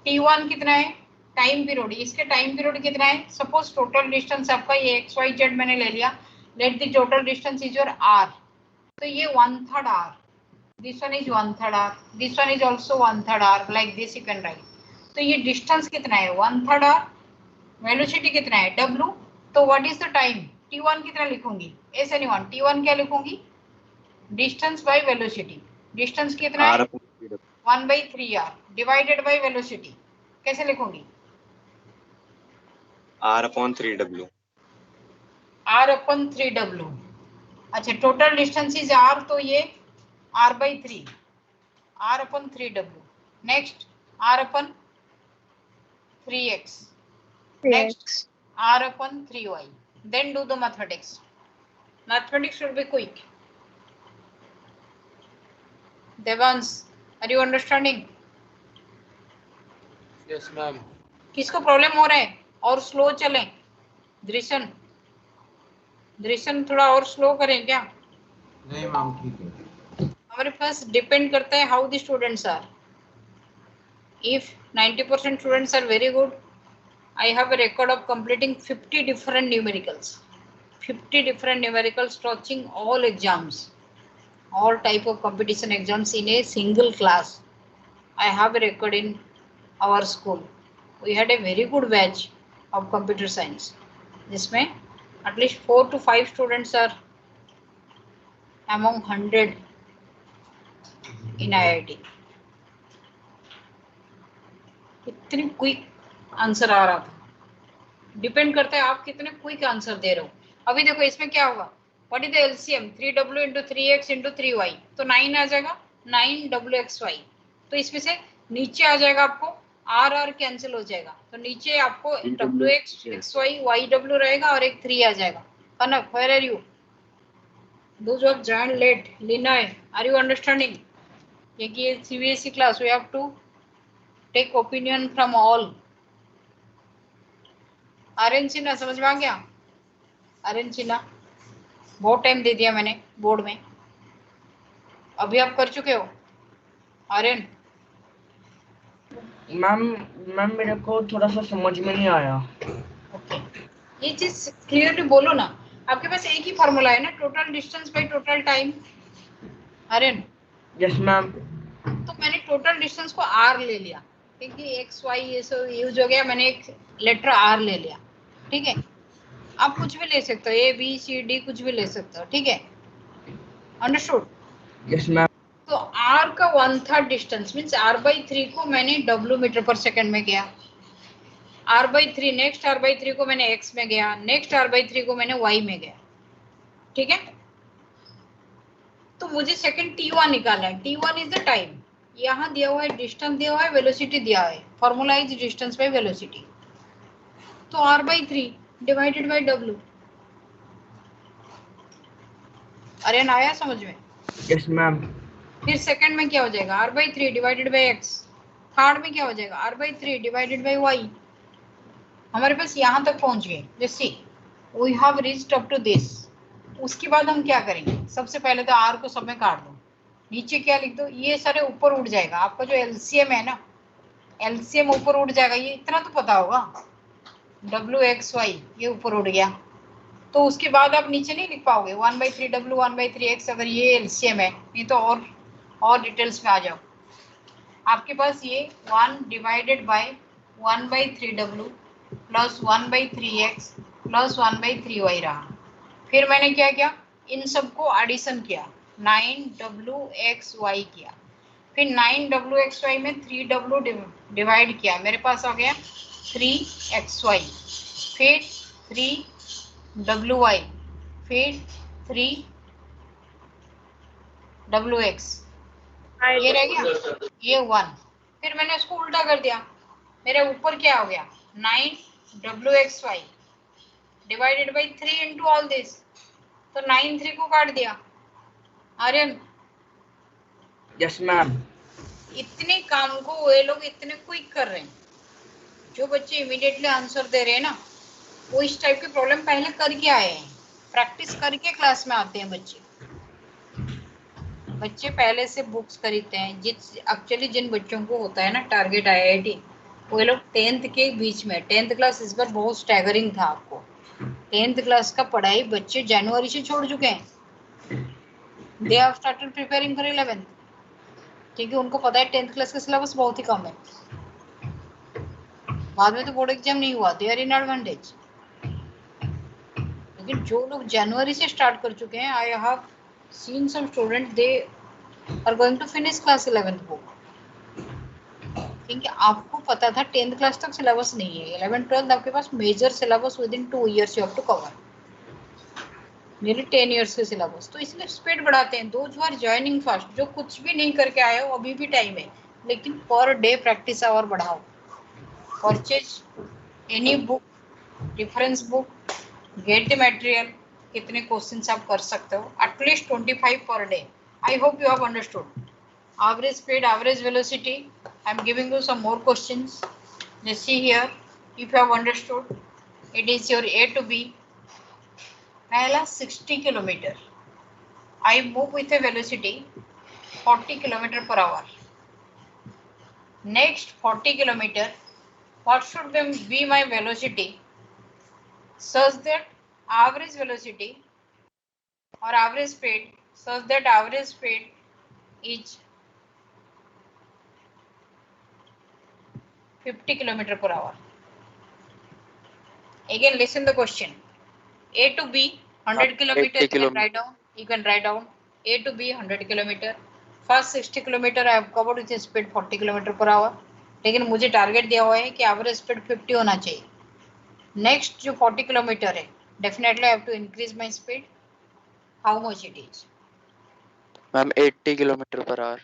t1 कितना है? Time period. इसके टाइम पीरियड कितना है? सपोज टोटल डिस्टेंस आपका ये xyz मैंने ले लिया. Let the total distance is your r. तो ये 1/3 r. This one is 1/3 r. This one is also 1/3 r. Like this you can write. तो ये डिस्टेंस कितना है? 1/3 r. वेलोसिटी कितना है? w. तो what is the time? t1 कितना लिखूंगी? S anyone. t1 क्या लिखूंगी? Distance by velocity. डिस्टेंस कितना है? 1/3r divided by velocity. कैसे लिखूंगी? r/3w. r/3w. अच्छा, टोटल डिस्टेंस इज r, तो ये r/3. r/3w. Next r/3x. Next r/3y. Then do the mathematics. Mathematics should be quick. Devans, are you understanding? Yes, ma'am. किसको problem हो रहा है? और स्लो चलें. दृश्यन थोड़ा और स्लो करें क्या? नहीं मैम, ठीक है. हमारे पास डिपेंड करता है how the students are. If 90% students are very good, I have a record of completing 50 different numericals. 50 different numericals touching all exams, all type of competition exams in a single class. I have a record in our school. We had a very good batch of computer science. जिसमें at least 4 to 5 students are among 100 in IIT. इतनी quick answer आ रहा था. Depend करता है आप कितने quick answer दे रहे हो. अभी देखो इसमें क्या होगा? What is the LCM? 3w into 3x into 3y. तो 9 आ जाएगा. 9wxy. तो इसमें से नीचे आ जाएगा आपको r कैंसिल हो जाएगा. तो नीचे आपको wx xy yw रहेगा और एक 3 आ जाएगा. Kanak, where are you? Those who have joined late, Linay, are you understanding? ये CBSE class, we have to take opinion from all. Aryan Sinha समझ में आ गया? आर्यन सिन्हा, बहुत टाइम दे दिया मैंने बोर्ड में. अभी आप कर चुके हो? आर्यन, मैम मेरे को थोड़ा सा समझ में नहीं आया. ओके, ये चीज क्लियरली बोलो ना. आपके पास एक ही फॉर्मूला है ना, total distance by total time. Aryan, yes ma'am. तो मैंने टोटल डिस्टेंस को r ले लिया, ठीक है. एक्स वाई ये सब यूज हो गया, मैंने एक लेटर r ले लिया. ठीक है, आप कुछ भी ले सकते हो, a b c d कुछ भी ले सकते हो. ठीक है, अंडरस्टूड? Yes ma'am. तो r का 1/3 डिस्टेंस मींस r/3 को मैंने w मीटर पर सेकंड में गया. r/3 नेक्स्ट r/3 को मैंने x में गया, नेक्स्ट r/3 को मैंने y में गया. ठीक है, तो मुझे सेकंड t1 निकालना है. t1 is the time. यहाँ दिया हुआ है डिस्टेंस, दिया हुआ है वेलोसिटी, दिया है formula is distance by velocity. तो r/3 डिवाइडेड बाय w. अरे ना आया समझ में? Yes ma'am. फिर सेकंड में क्या हो जाएगा? r/3 divided by x. Third में क्या हो जाएगा? r/3 divided by y. हमारे पास यहाँ तक पहुंच गए. Just see, we have reached up to this. उसके बाद हम क्या करेंगे? सबसे पहले तो r को सब में काट दो, नीचे क्या लिख दो, ये सारे ऊपर उड़ जाएगा. आपका जो एलसीएम है ना, एलसीएम ऊपर उठ जाएगा, ये इतना तो पता होगा। WXY ये ऊपर उठ गया, तो उसके बाद आप नीचे नहीं लिख पाओगे 1/3W 1/3X, अगर ये एलसीएम है। नहीं तो और डिटेल्स में आ जाओ। आपके पास ये 1 divided by 1/3W plus 1/3X plus 1/3Y रहा। फिर मैंने क्या किया, इन सबको एडिशन किया, 9WXY किया। फिर 9WXY में 3W डिवाइड किया, मेरे पास आ गया 3XY। फिर 3WY, फिर 3WX, ये रह गया, ये 1। फिर मैंने उसको उल्टा कर दिया, मेरे ऊपर क्या हो गया 9WXY divided by 3 into all this, तो 9 3 को काट दिया। Aryan, yes ma'am. इतने काम को ये लोग इतने क्विक कर रहे हैं। जो बच्चे इमीडिएटली आंसर दे रहे हैं ना, वो इस टाइप की प्रॉब्लम पहले करके आए हैं, प्रैक्टिस करके क्लास में आते हैं बच्चे। बच्चे पहले से बुक्स खरीदते हैं। एक्चुअली जिन बच्चों को होता है ना टारगेट IIT, वो लोग 10th के बीच में, 10th क्लास इस बार बहुत स्टैगरिंग था आपको। 10th क्लास का पढ़ाई बच्चे जनवरी से छोड़ चुके हैं। They have started preparing for 11th, क्योंकि उनको पता है 10th क्लास का सिलेबस बहुत ही कम है। बाद में तो बोर्ड एग्जाम नहीं हुआ, दे आर इन एडवांटेज। लेकिन जो लोग जनवरी से स्टार्ट कर चुके हैं, I have seen some student, they are going to finish class 11th book. क्योंकि आपको पता था 10th क्लास तक सिलेबस नहीं है, 11th 12th आपके पास major syllabus within 2 years you have to cover, nearly 10 years के सिलेबस। तो इसलिए स्पीड बढ़ाते हैं। दोज आर जॉइनिंग फास्ट, जो कुछ भी नहीं करके आए हो अभी भी टाइम है, लेकिन पर डे प्रैक्टिस आवर बढ़ाओ। Purchase any book, reference book, get the material. कितने क्वेश्चंस आप कर सकते हो, at least 25 per day. I hope you have understood. Average speed, average velocity, I am giving you some more questions. Let's see here if you have understood. It is your A to B. पहला 60 kilometre, I move with a velocity 40 kilometer per hour. Next 40 kilometer, what should be my velocity such that average velocity or average speed such that average speed is 50 kilometer per hour. Again, listen the question. A to B 100 kilometer. You can write down. You can write down A to B 100 kilometer. First 60 kilometer I have covered with a speed 40 kilometer per hour. लेकिन मुझे target दिया हुआ है कि average speed 50 होना चाहिए। Next जो 40 kilometer है, definitely I have to increase my speed. How much it is? Ma'am 80 kilometer per hour.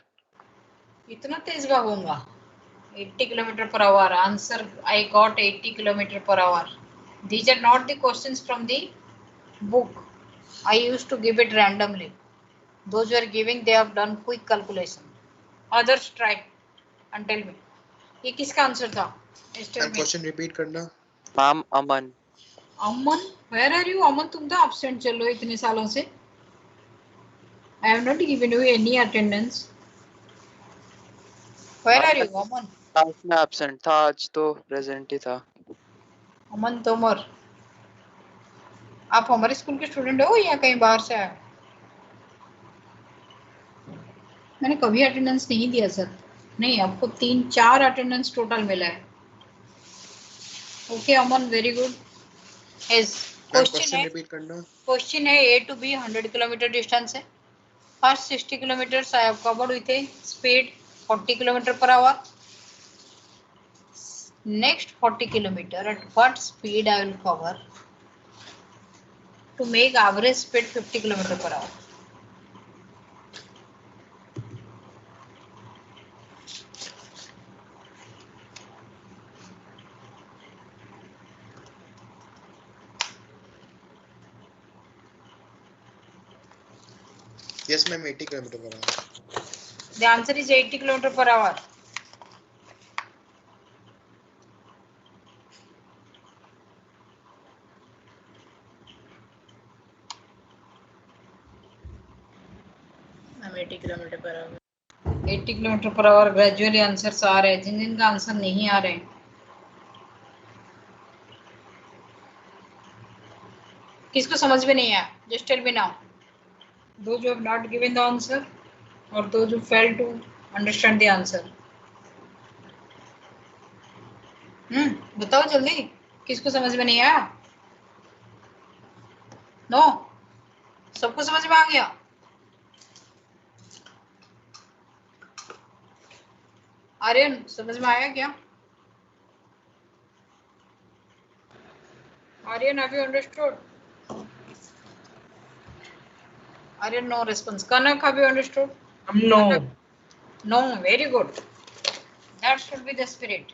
इतना तेज भागूंगा? 80 kilometer per hour. Answer, I got 80 kilometer per hour. These are not the questions from the book. I used to give it randomly. Those who are giving, they have done quick calculation. Others try and tell me. ये किसका answer था? Question repeat करना। Ma'am Aman. Aman, where are you? अमन, तुम तो absent चल रहे हो इतने सालों से। I have not given you any attendance. Where are you, अमन? आज मैं एब्सेंट था, आज तो प्रेजेंट ही था। अमन तोमर, आप हमारे स्कूल के स्टूडेंट हो या कहीं बाहर से आए? मैंने कभी अटेंडेंस नहीं दिया सर। नहीं, आपको 3-4 अटेंडेंस टोटल मिला है। Okay Aman, very good. Question है, रिपीट करना। क्वेश्चन है A to B 100 kilometer distance है। First 60 kilometer I have covered with a speed 40 kilometer per hour. Next 40 kilometer, at what speed I will cover to make average speed 50 kilometer per hour? Yes ma'am, 80 kilometer per hour. The answer is 80 kilometer per hour. I'm 80 kilometer per hour. 80 kilometer per hour gradually answer आ रहे हैं। जिन जिनका answer नहीं आ रहे हैं, किसको समझ में नहीं आया, just tell me now. Those who have not given the answer or those who failed to understand the answer. बताओ जल्दी, किसको समझ में नहीं आया? नो, सबको समझ में आ गया? आर्यन समझ में आया क्या? Aryan, have you understood? Aryan, no response. Kanak, have you understood? No. No, very good. That should be the spirit.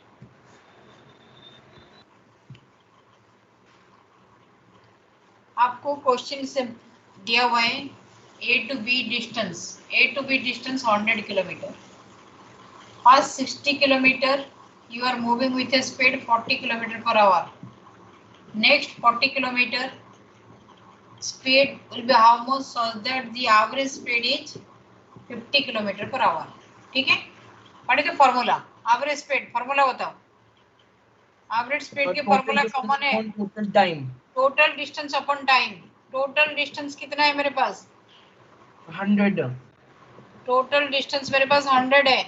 आपको क्वेश्चन से दिया हुआ है A to B distance. A to B distance 100 kilometre. First 60 kilometre you are moving with a speed 40 kilometre per hour. Next 40 kilometre speed will be how much so that the average speed is 50 kilometre per our. ठीक है, पढ़े तो formula average speed, formula बताओ। Average speed के formula common है, total time, total distance upon time. Total distance कितना है मेरे पास? 100। टोटल डिस्टेंस मेरे पास 100 है।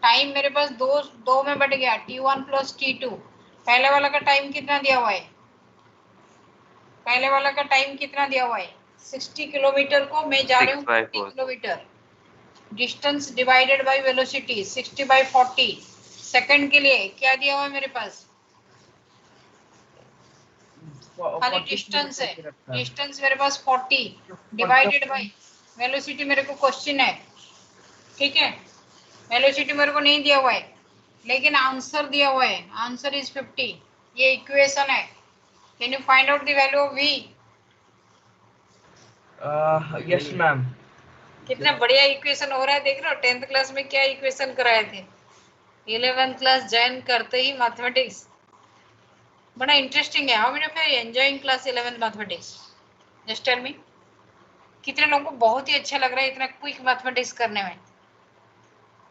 टाइम मेरे पास दो में बट गया, T1 प्लस T2। पहले वाला का टाइम कितना दिया हुआ है? पहले वाला का टाइम कितना दिया हुआ है? 60 किलोमीटर को मैं जा रही हूँ 40 kilometer. Distance divided by velocity 60 by 40 second के लिए क्या दिया हुआ है मेरे पास? खाली डिस्टेंस है। डिस्टेंस मेरे पास 40 डिवाइडेड बाय वेलोसिटी मेरे को क्वेश्चन है। ठीक है, वेलोसिटी मेरे को नहीं दिया हुआ है लेकिन आंसर दिया हुआ है। Answer is 50। ये इक्वेशन है। Can you find out the value of v? Yes ma'am. कितना बढ़िया इक्वेशन हो रहा है, देख रहे हो? 10th क्लास में क्या इक्वेशन कराए थे, 11th क्लास ज्वाइन करते ही मैथमेटिक्स बड़ा इंटरेस्टिंग है। How many of you enjoying class 11th mathematics? Just tell me, कितने लोगों को बहुत ही अच्छा लग रहा है इतना क्विक मैथमेटिक्स करने में?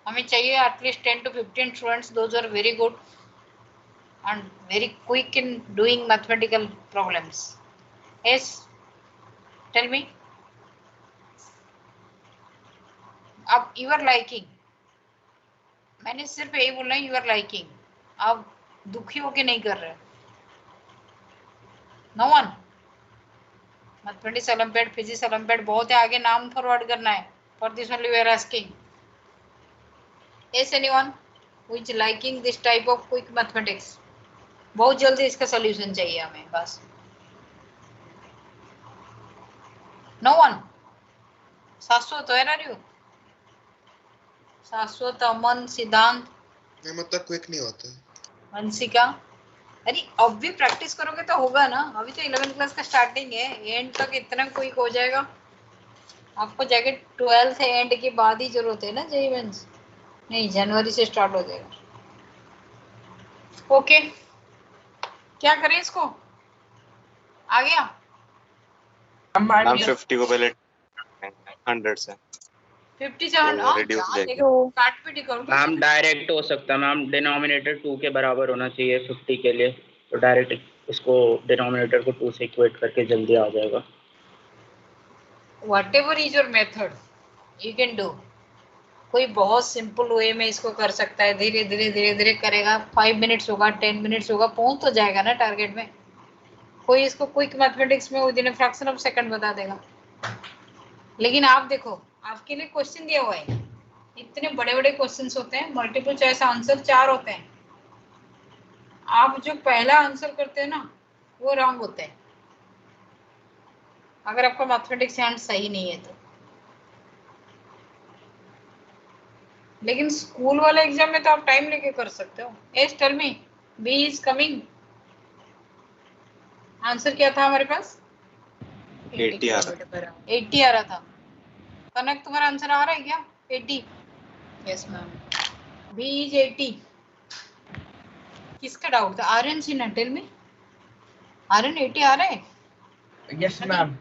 हमें चाहिए at least 10 to 15 students those are very good and very quick in doing mathematical problems. Yes, tell me. अब you are liking, मैंने सिर्फ यही बोलना है, you are liking। आप दुखी होके नहीं कर रहे। No one. Mathematics olympiad, physics olympiad बहुत है, आगे नाम फॉरवर्ड करना है। For this only we are asking. Yes, anyone who is liking this type of quick mathematics? बहुत जल्दी इसका सॉल्यूशन चाहिए हमें बस। No one. शाश्वत है ना रियो? शाश्वत, अमन, सिद्धांत। नहीं मतलब क्विक नहीं होता। वंशिका, अरे अब भी प्रैक्टिस करोगे तो होगा ना। अभी तो 11th क्लास का स्टार्टिंग है, एंड तक इतना क्विक हो जाएगा। आपको जाके 12th एंड के बाद ही जरूरत है ना जेईई मेंस। नहीं, जनवरी से स्टार्ट हो जाएगा। ओके, क्या करें इसको? आ गया मैम 50 को पहले 100 से 50 से काट पीट करो। मैम डायरेक्ट हो सकता है मैम, डिनोमिनेटर 2 के बराबर होना चाहिए 50 के लिए, तो डायरेक्ट इसको डिनोमिनेटर को 2 से इक्वेट करके जल्दी आ जाएगा। Whatever is your method you can do. कोई बहुत सिंपल वे में इसको कर सकता है, धीरे धीरे धीरे धीरे करेगा। 5 मिनट्स होगा, 10 मिनट्स होगा, पहुंच तो जाएगा ना टारगेट में। कोई इसको क्विक मैथमेटिक्स में with in a fraction of second बता देगा। लेकिन आप देखो, आपके लिए क्वेश्चन दिया हुआ है, इतने बड़े बड़े क्वेश्चंस होते हैं, मल्टीपल चॉइस आंसर 4 होते हैं। आप जो पहला आंसर करते हैं ना वो रॉन्ग होता है, अगर आपका मैथमेटिक्स हैंड सही नहीं है तो। लेकिन स्कूल वाले एग्जाम में तो आप टाइम लेके कर सकते हो। Yes tell me, B is coming. Answer क्या था हमारे पास? 80 आ रहा। 80 आ रहा था। कनक, तुम्हारा आंसर आ रहा है क्या? 80? Yes ma'am. B is 80। किसका डाउट था? Aryan Sinha, tell me. आर्यन 80 आ रहा है? Yes ma'am.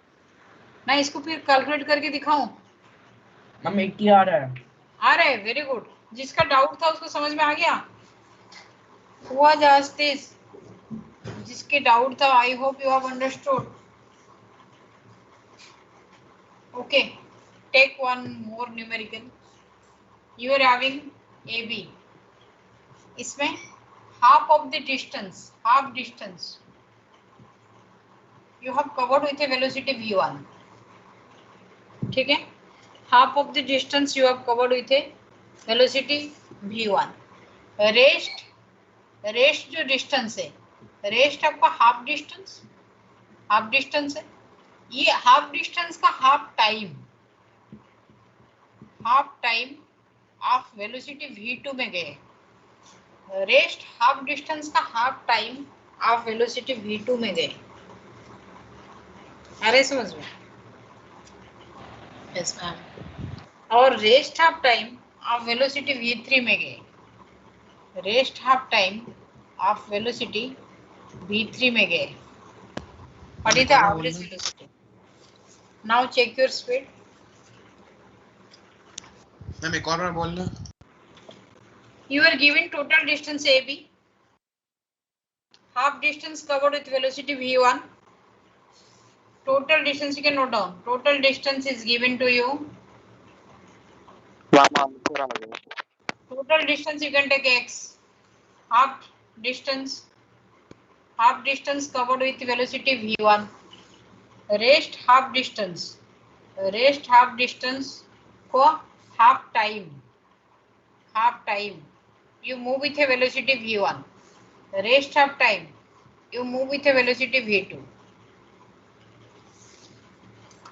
मैं इसको फिर कैलकुलेट करके दिखाऊं? मैम 80 आ रहा है। आ रहे, वेरी गुड। जिसका डाउट था उसको समझ में आ गया? हुआ जस्टिस, जिसके डाउट था, I hope you have understood. Okay, take one more numerical. You are having AB, इसमें half of the distance, half distance you have covered with a velocity v1, ठीक है? half of the distance you have covered with a velocity v1। Rest जो distance है, rest आपका half distance है। ये half distance का half time आप velocity v2 में गए। रेस्ट हाफ डिस्टेंस का हाफ टाइम आप वेलोसिटी v2 में गए। अरे समझ में? Yes ma'am. और रेस्ट हाफ टाइम आप वेलोसिटी v3 में गए। रेस्ट हाफ टाइम आप वेलोसिटी v3 में गए। What is the average velocity? Now check your speed. Ma'am एक और बार बोलना। You are given total distance AB, half distance covered with velocity v1. Total distance you can note down. Total distance is given to you. Total distance you can take x. Half distance covered with velocity v1. Rest half distance को half time you move with a velocity v1. Rest half time you move with a velocity v2.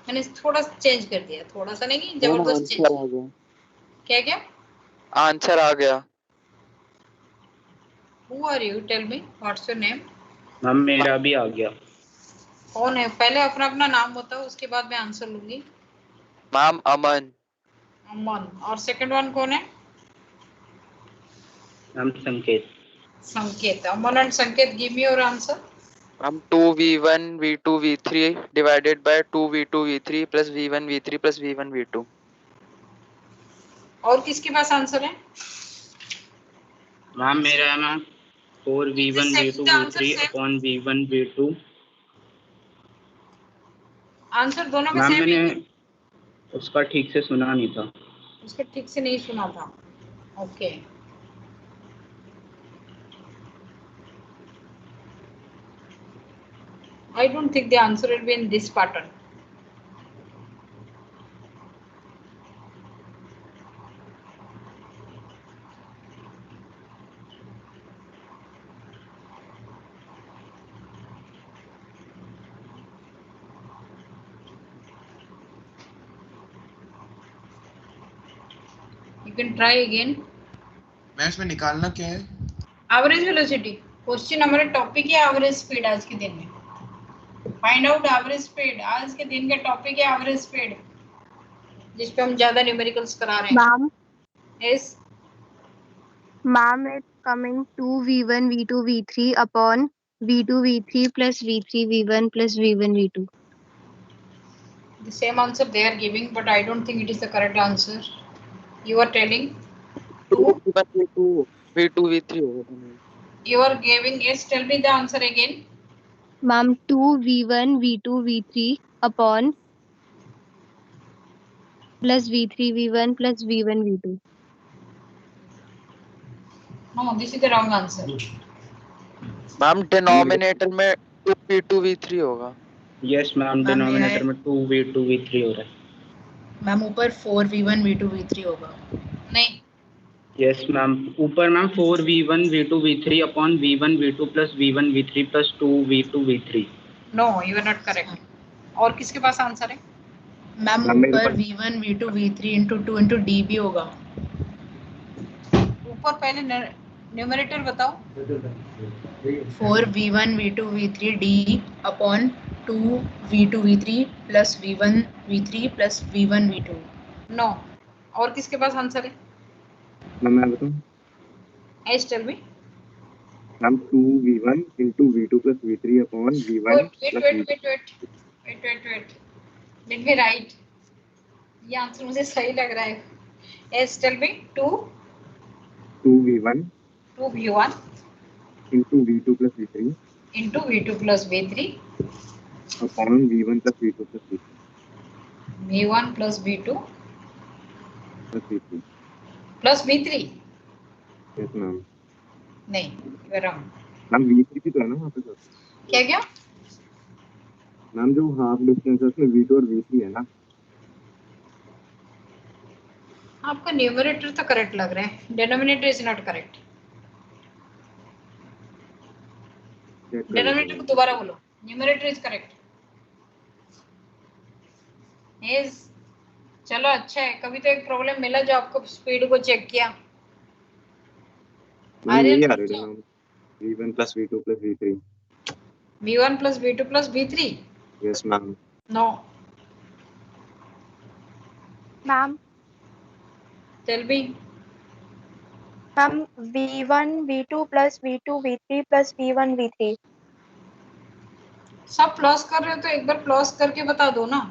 मैंने थोड़ा change कर दिया, थोड़ा सा नहीं, जबरदस्त change. क्या आंसर आ गया। Who are you? Tell me. What's your name? Ma'am मेरा भी आ गया। कौन है? पहले अपना नाम बताओ, उसके बाद मैं आंसर लूंगी। मैम अमन। और सेकंड वन कौन है? मैम संकेत। अमन एंड संकेत, give me your answer. Ma'am 2v1 v2 v3 divided by 2v2 v3 plus v1 v3 plus v1 v2। और किसके पास आंसर है? मैम मेरा है ma'am 4v1 v2 v3 upon v1 v2। Answer दोनों का मैम सेम है। मैंने उसका ठीक से सुना नहीं था। उसका ठीक से नहीं सुना था। Okay, I don't think the answer will be in this pattern. You can try again. मैं इसमें निकालना क्या है? Average velocity. क्वेश्चन हमारे टॉपिक है एवरेज स्पीड आज के दिन में। Find out average speed. आज के दिन का टॉपिक है एवरेज स्पीड, जिस पे हम ज्यादा न्यूमेरिकल्स करा रहे हैं। Ma'am, yes ma'am, it's coming 2v1 v2 v3 upon v2 v3 plus v3 v1 plus v1 v2. the same answer they are giving, but I don't think it is the correct answer. You are telling 2v1 v2 v3 होगा। you are giving, yes, tell me the answer again. Ma'am, 2v1 v2 v3 upon plus v3 v1 plus v1 v2. No, this is the wrong answer. Ma'am denominator में 2v2 v3 होगा। Yes ma'am, denominator में 2v2 v3 हो रहा है। Ma'am ऊपर 4v1 v2 v3 होगा। नहीं, yes ma'am, ऊपर ma'am 4v1 v2 v3 upon v1 v2 plus v1 v3 plus 2v2 v3। no, you are not correct. और किसके पास आंसर है? मैम ऊपर v1 v2 v3 into 2 into db होगा। ऊपर पहले न्यूमरेटर बताओ। 4v1 v2 v3 d upon 2v2 v3 plus v1 v3 plus v1 v2। No, और किसके पास आंसर है? मैं बताऊं? Yes, tell me. हम 2v1 into v2 plus v3 upon v1 plus v2। Wait. Let me write. ये answer मुझे सही लग रहा है। Yes, tell me. 2v1 2v1 into v2 plus v3 into v2 plus v3 upon v1 plus v2 plus v3 v1 plus v2 plus v3. plus v3. Yes ma'am. नहीं, you are wrong. Ma'am v3 भी तो है ना वहाँ पे sir. क्या क्या? Ma'am जो हाफ डिस्टेंस है उसमें v2 और v3 है ना. आपका न्यूमरेटर तो करेक्ट लग रहा है, denominator is not correct. Denominator को दोबारा बोलो. Numerator is correct. यस, चलो अच्छा है. कभी तो एक प्रॉब्लम मिला जो आपको स्पीड को चेक किया. यही आ रही है ma'am. v1 plus v2 plus v3. v1 plus v2 plus v3. Yes ma'am. No. Ma'am. Tell me. Ma'am v1 v2 plus v2 v3 plus v1 v3. सब प्लस कर रहे हो तो एक बार प्लस करके बता दो ना.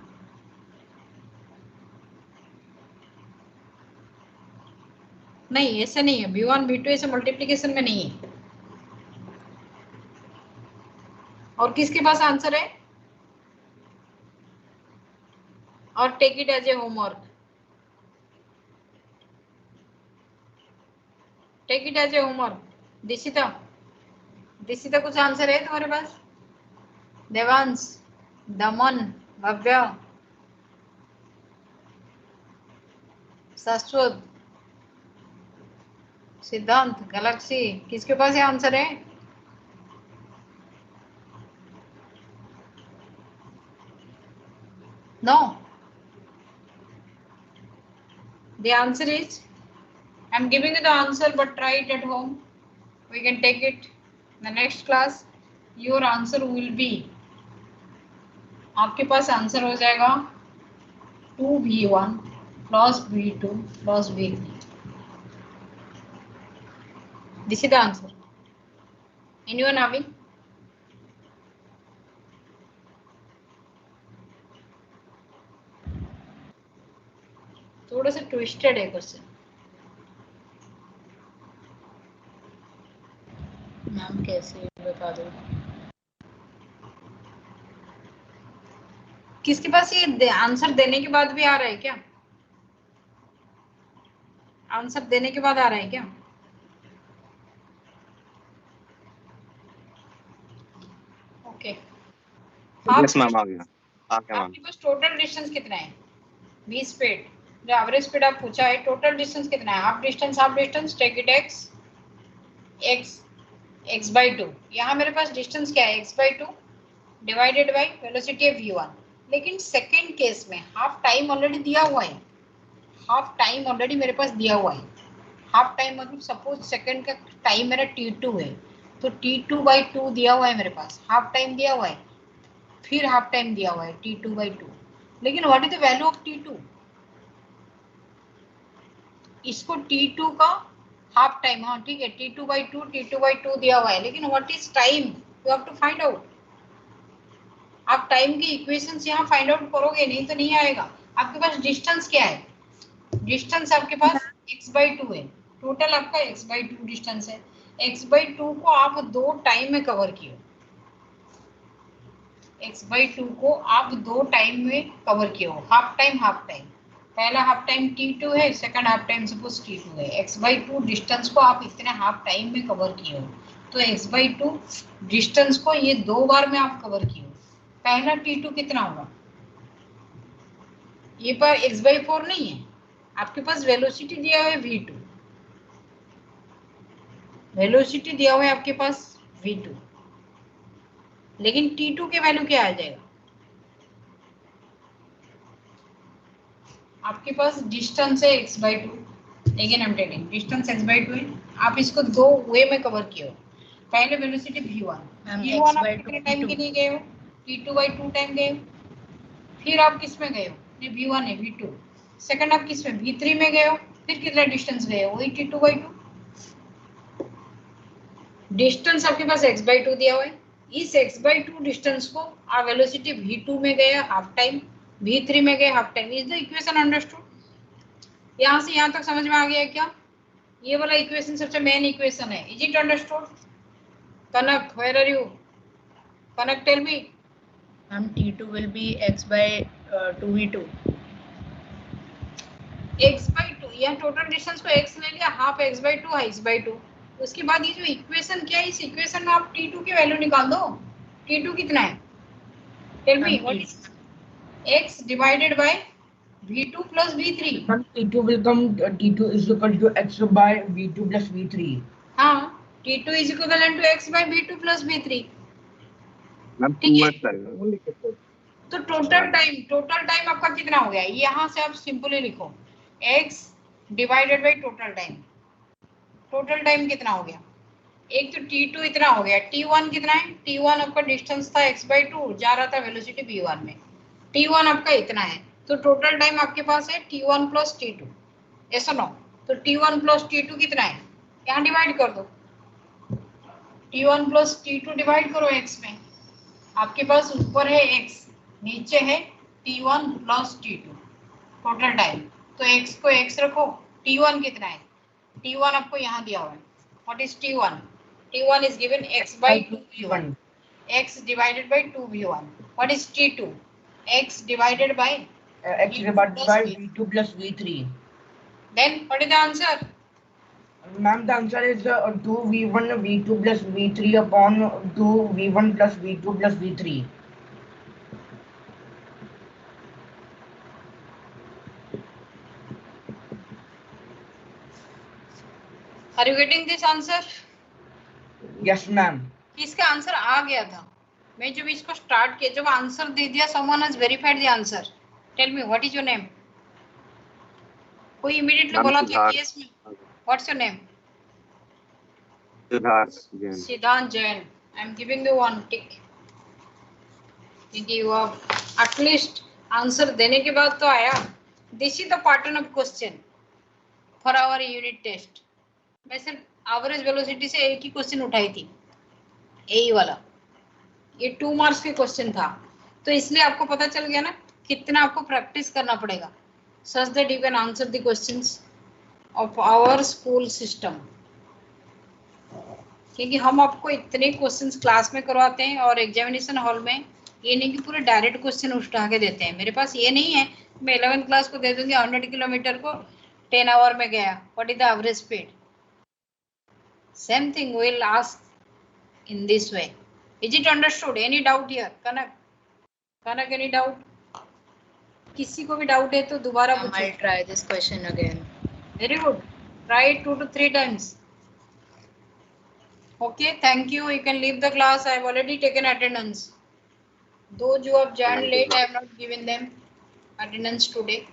नहीं, ऐसे नहीं है. v1 v2 ऐसे मल्टीप्लिकेशन में नहीं है. और किसके पास आंसर है? और take it as a homework. Take it as a homework. Dishita, Dishita कुछ आंसर है तुम्हारे पास? देवांश, दमन, भव्य, शाश्वत, सिद्धांत, गैलेक्सी, किसके पास ये आंसर है? No. The answer is, I'm giving you the answer, but try it at home. We can take it in the next class. Your answer will be, आपके पास answer हो जाएगा 2v1 plus v2 plus v3. This is the answer. Anyone having? थोड़ा सा twisted है question. Ma'am कैसे बता दो. किसके पास ये आंसर देने के बाद भी आ रहा है क्या? आंसर देने के बाद आ रहा है क्या? ओके. यस मैम आ गया. आपके पास टोटल डिस्टेंस कितना है? 20 स्पीड. जो एवरेज स्पीड आप पूछा है, टोटल डिस्टेंस कितना है? Half distance take it x by 2. यहाँ मेरे पास डिस्टेंस क्या है? x by 2 divided by velocity है v1. लेकिन सेकंड केस में हाफ टाइम ऑलरेडी दिया हुआ है. हाफ टाइम ऑलरेडी मेरे पास दिया हुआ है. हाफ टाइम मतलब सपोज सेकंड का टाइम मेरा t2 है, तो t2 by 2 दिया हुआ है मेरे पास. हाफ टाइम दिया हुआ है, फिर हाफ टाइम दिया हुआ है t2 by 2. लेकिन what is the value of t2? इसको t2 का हाफ टाइम, हाँ ठीक है, t2 by 2 दिया हुआ है. लेकिन what is time? You have to find out. आप टाइम की इक्वेशंस यहाँ फाइंड आउट करोगे, नहीं तो नहीं आएगा. आपके पास डिस्टेंस क्या है? डिस्टेंस आपके पास x by 2 है. टोटल आपका x by 2 डिस्टेंस है. x by 2 को आप दो टाइम में कवर किए. x by 2 को आप दो टाइम में कवर किए हो. Half time. पहला हाफ टाइम t2 है, second half time suppose t2 है. x by 2 डिस्टेंस को आप इतने हाफ टाइम में कवर किए हो, तो x by 2 डिस्टेंस को ये दो बार में आप कवर किए हो. पहला t2 कितना होगा? ये पर x by 4 नहीं है. आपके पास वेलोसिटी दिया हुआ है v2. वेलोसिटी दिया हुआ है आपके पास v2. लेकिन t2 के वैल्यू क्या आ जाएगा? आपके पास डिस्टेंस है x by 2. लेकिन हम टेलिंग डिस्टेंस x by 2 है. आप इसको दो वे में कवर किए हो. पहले वेलोसिटी v1. v1 आप कितने टाइम के लिए गए हो? t2 by 2 टाइम गए हो. फिर आप किस में गए हो? ये v1 है, v2. सेकंड आप किस में? v3 में गए हो. फिर कितना डिस्टेंस गए हो? वही t2 by 2. डिस्टेंस आपके पास x by 2 दिया हुआ है. इस x by 2 डिस्टेंस को आप वेलोसिटी v2 में गए हाफ टाइम, v3 में गए half time. Is the equation understood? यहाँ से यहाँ तक समझ में आ गया क्या? ये वाला इक्वेशन सबसे मेन इक्वेशन है. Is it understood? Kanak, where are you? Kanak, tell me. T2 will be x by 2v2. x by 2, यहाँ टोटल डिस्टेंस को x ले लिया, हाफ x by 2 है x by 2. उसके बाद ये जो इक्वेशन क्या है, इस इक्वेशन में आप T2 की वैल्यू निकाल दो. T2 कितना है? Tell me what is x divided by v2 plus v3. T2 will come, T2 is equal to x by v2 plus v3. हाँ, T2 is equivalent to x by v2 plus v3. Ma'am ठीक है. 2x आएगा. तो total time आपका कितना हो गया? यहाँ से आप सिंपली लिखो x divided bye total time. Total time कितना हो गया? एक तो T2 इतना हो गया. T1 कितना है? T1 आपका डिस्टेंस था x by 2, जा रहा था वेलोसिटी v1 में. T1 आपका इतना है. तो टोटल टाइम आपके पास है T1 plus T2. ऐसा नो. तो T1 plus T2 कितना है? यहाँ डिवाइड कर दो. T1 plus T2 डिवाइड करो x में. आपके पास ऊपर है x, नीचे है T1 plus T2 total time. तो x को x रखो. T1 कितना है? T1 आपको यहाँ दिया हुआ है. What is T1? T1 is given x by 2v1. x divided by 2v1. What is T2? X divided by X divided by v2 plus v3. Then what is the answer? Ma'am, the answer is 2v1 v2 plus v3 upon 2v1 plus v2 plus v3. Are you getting this answer? Yes, ma'am. इसका answer आ गया था. मैं जब इसको start किया, जब answer दे दिया, someone has verified the answer. Tell me what is your name? कोई इमीडिएटली बोला था कि yes में. What's your name? Siddhant Jain. I am giving you one tick. क्योंकि you have at least answer देने के बाद तो आया. This is the pattern of question for our unit test. मैं सिर्फ एवरेज वेलोसिटी से एक ही क्वेश्चन उठाई थी, यही वाला. ये 2 मार्क्स के क्वेश्चन था. तो इसलिए आपको पता चल गया ना कितना आपको प्रैक्टिस करना पड़ेगा. Such that you can answer the questions of our school system. क्योंकि हम आपको इतने क्वेश्चंस क्लास में करवाते हैं और एग्जामिनेशन हॉल में ये नहीं कि पूरे डायरेक्ट क्वेश्चन उठा के देते हैं. मेरे पास ये नहीं है मैं 11th क्लास को दे दूंगी 100 किलोमीटर को 10 आवर में गया. What is the average speed? Same thing we'll ask in this way. Is it understood? Any doubt here? Kanak, any doubt? किसी को भी डाउट है तो दोबारा पूछो. I'll try this question again. Very good. Try it 2 to 3 times. Okay, thank you. You can leave the class. I have already taken attendance. Those who have joined late, I have not given them attendance today.